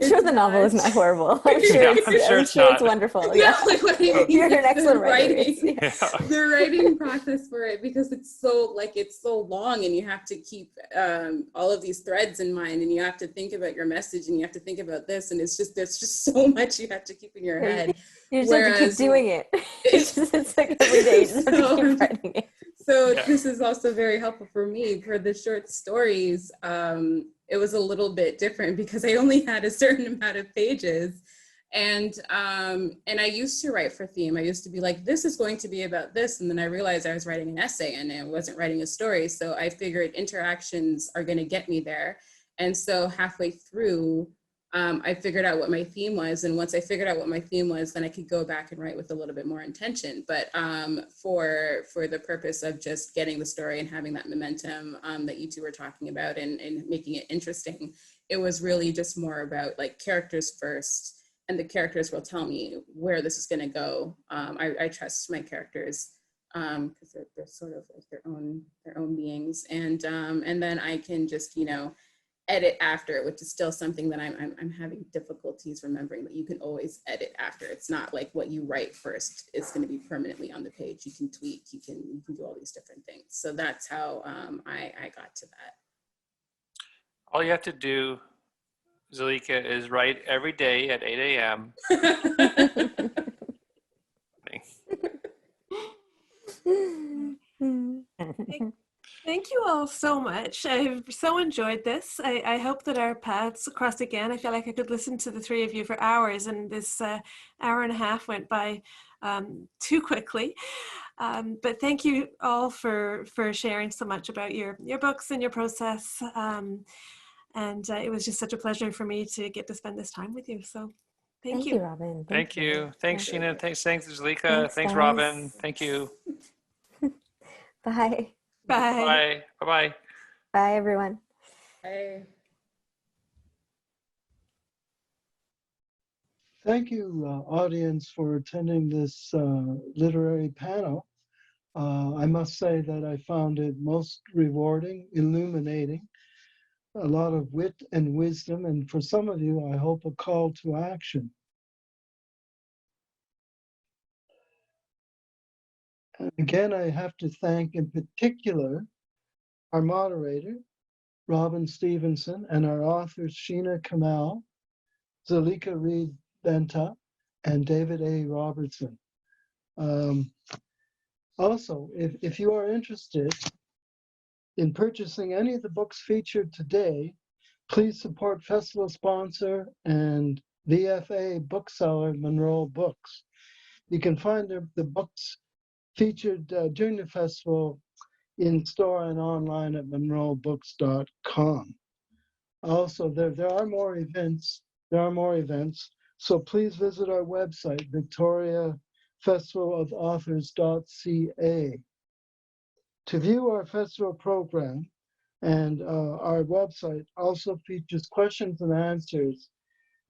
I'm sure the novel is not horrible. I'm sure it's wonderful. Yeah, like what I mean, you're an excellent writer. The writing process for it, because it's so long, and you have to keep all of these threads in mind, and you have to think about your message, and you have to think about this, and there's just so much you have to keep in your head. You just have to keep doing it. It's like every day, you just have to keep writing it. So this is also very helpful for me for the short stories. It was a little bit different because I only had a certain amount of pages, and I used to write for theme. I used to be like, this is going to be about this, and then I realized I was writing an essay and I wasn't writing a story. So I figured interactions are going to get me there, and so halfway through, I figured out what my theme was, and once I figured out what my theme was, then I could go back and write with a little bit more intention. But for the purpose of just getting the story and having that momentum that you two were talking about, and making it interesting, it was really just more about like characters first, and the characters will tell me where this is going to go. I trust my characters because they're sort of like their own beings, and then I can just edit after, which is still something that I'm having difficulties remembering, that you can always edit after. It's not like what you write first is going to be permanently on the page. You can tweak, you can do all these different things. So that's how I got to that. All you have to do, Zelika, is write every day at 8 a.m. Thank you all so much. I've so enjoyed this. I hope that our paths cross again. I feel like I could listen to the three of you for hours, and this hour and a half went by too quickly. But thank you all for sharing so much about your books and your process. And it was just such a pleasure for me to get to spend this time with you. So thank you. Robin. Thank you. Thanks, Yeah. Sheena. Thanks, Zelika. Thanks, Robin. Thank you. Bye. Bye. Bye. Bye-bye. Bye, everyone. Bye. Thank you, audience, for attending this literary panel. I must say that I found it most rewarding, illuminating, a lot of wit and wisdom, and for some of you, I hope a call to action. And again, I have to thank in particular our moderator, Robin Stevenson, and our authors, Sheena Kamal, Zalika Reid-Benta, and David A. Robertson. Also, if you are interested in purchasing any of the books featured today, please support festival sponsor and VFA bookseller Monroe Books. You can find the books featured during the festival in store and online at monroebooks.com. Also, there are more events. So please visit our website, victoriafestivalofauthors.ca. To view our festival program, and our website also features questions and answers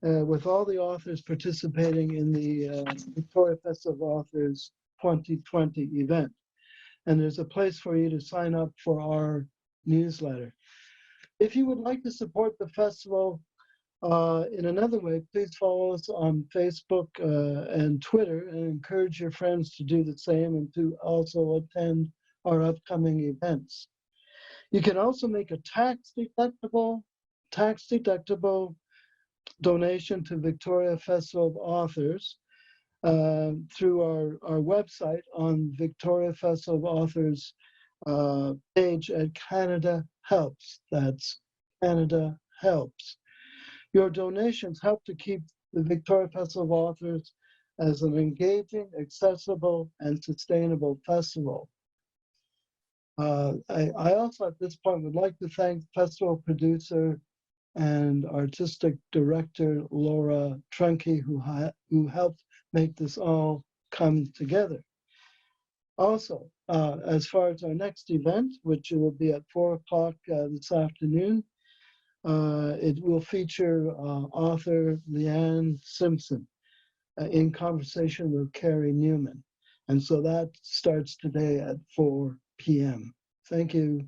with all the authors participating in the Victoria Festival of Authors 2020 event. And there's a place for you to sign up for our newsletter. If you would like to support the festival in another way, please follow us on Facebook and Twitter, and encourage your friends to do the same and to also attend our upcoming events. You can also make a tax-deductible donation to Victoria Festival of Authors through our website on Victoria Festival of Authors page at Canada Helps. That's Canada Helps. Your donations help to keep the Victoria Festival of Authors as an engaging, accessible, and sustainable festival. I also at this point would like to thank festival producer and artistic director Laura Trunke, who helped make this all come together. Also, as far as our next event, which will be at 4 o'clock this afternoon, it will feature author Leanne Simpson in conversation with Carrie Newman. And so that starts today at 4 p.m. Thank you.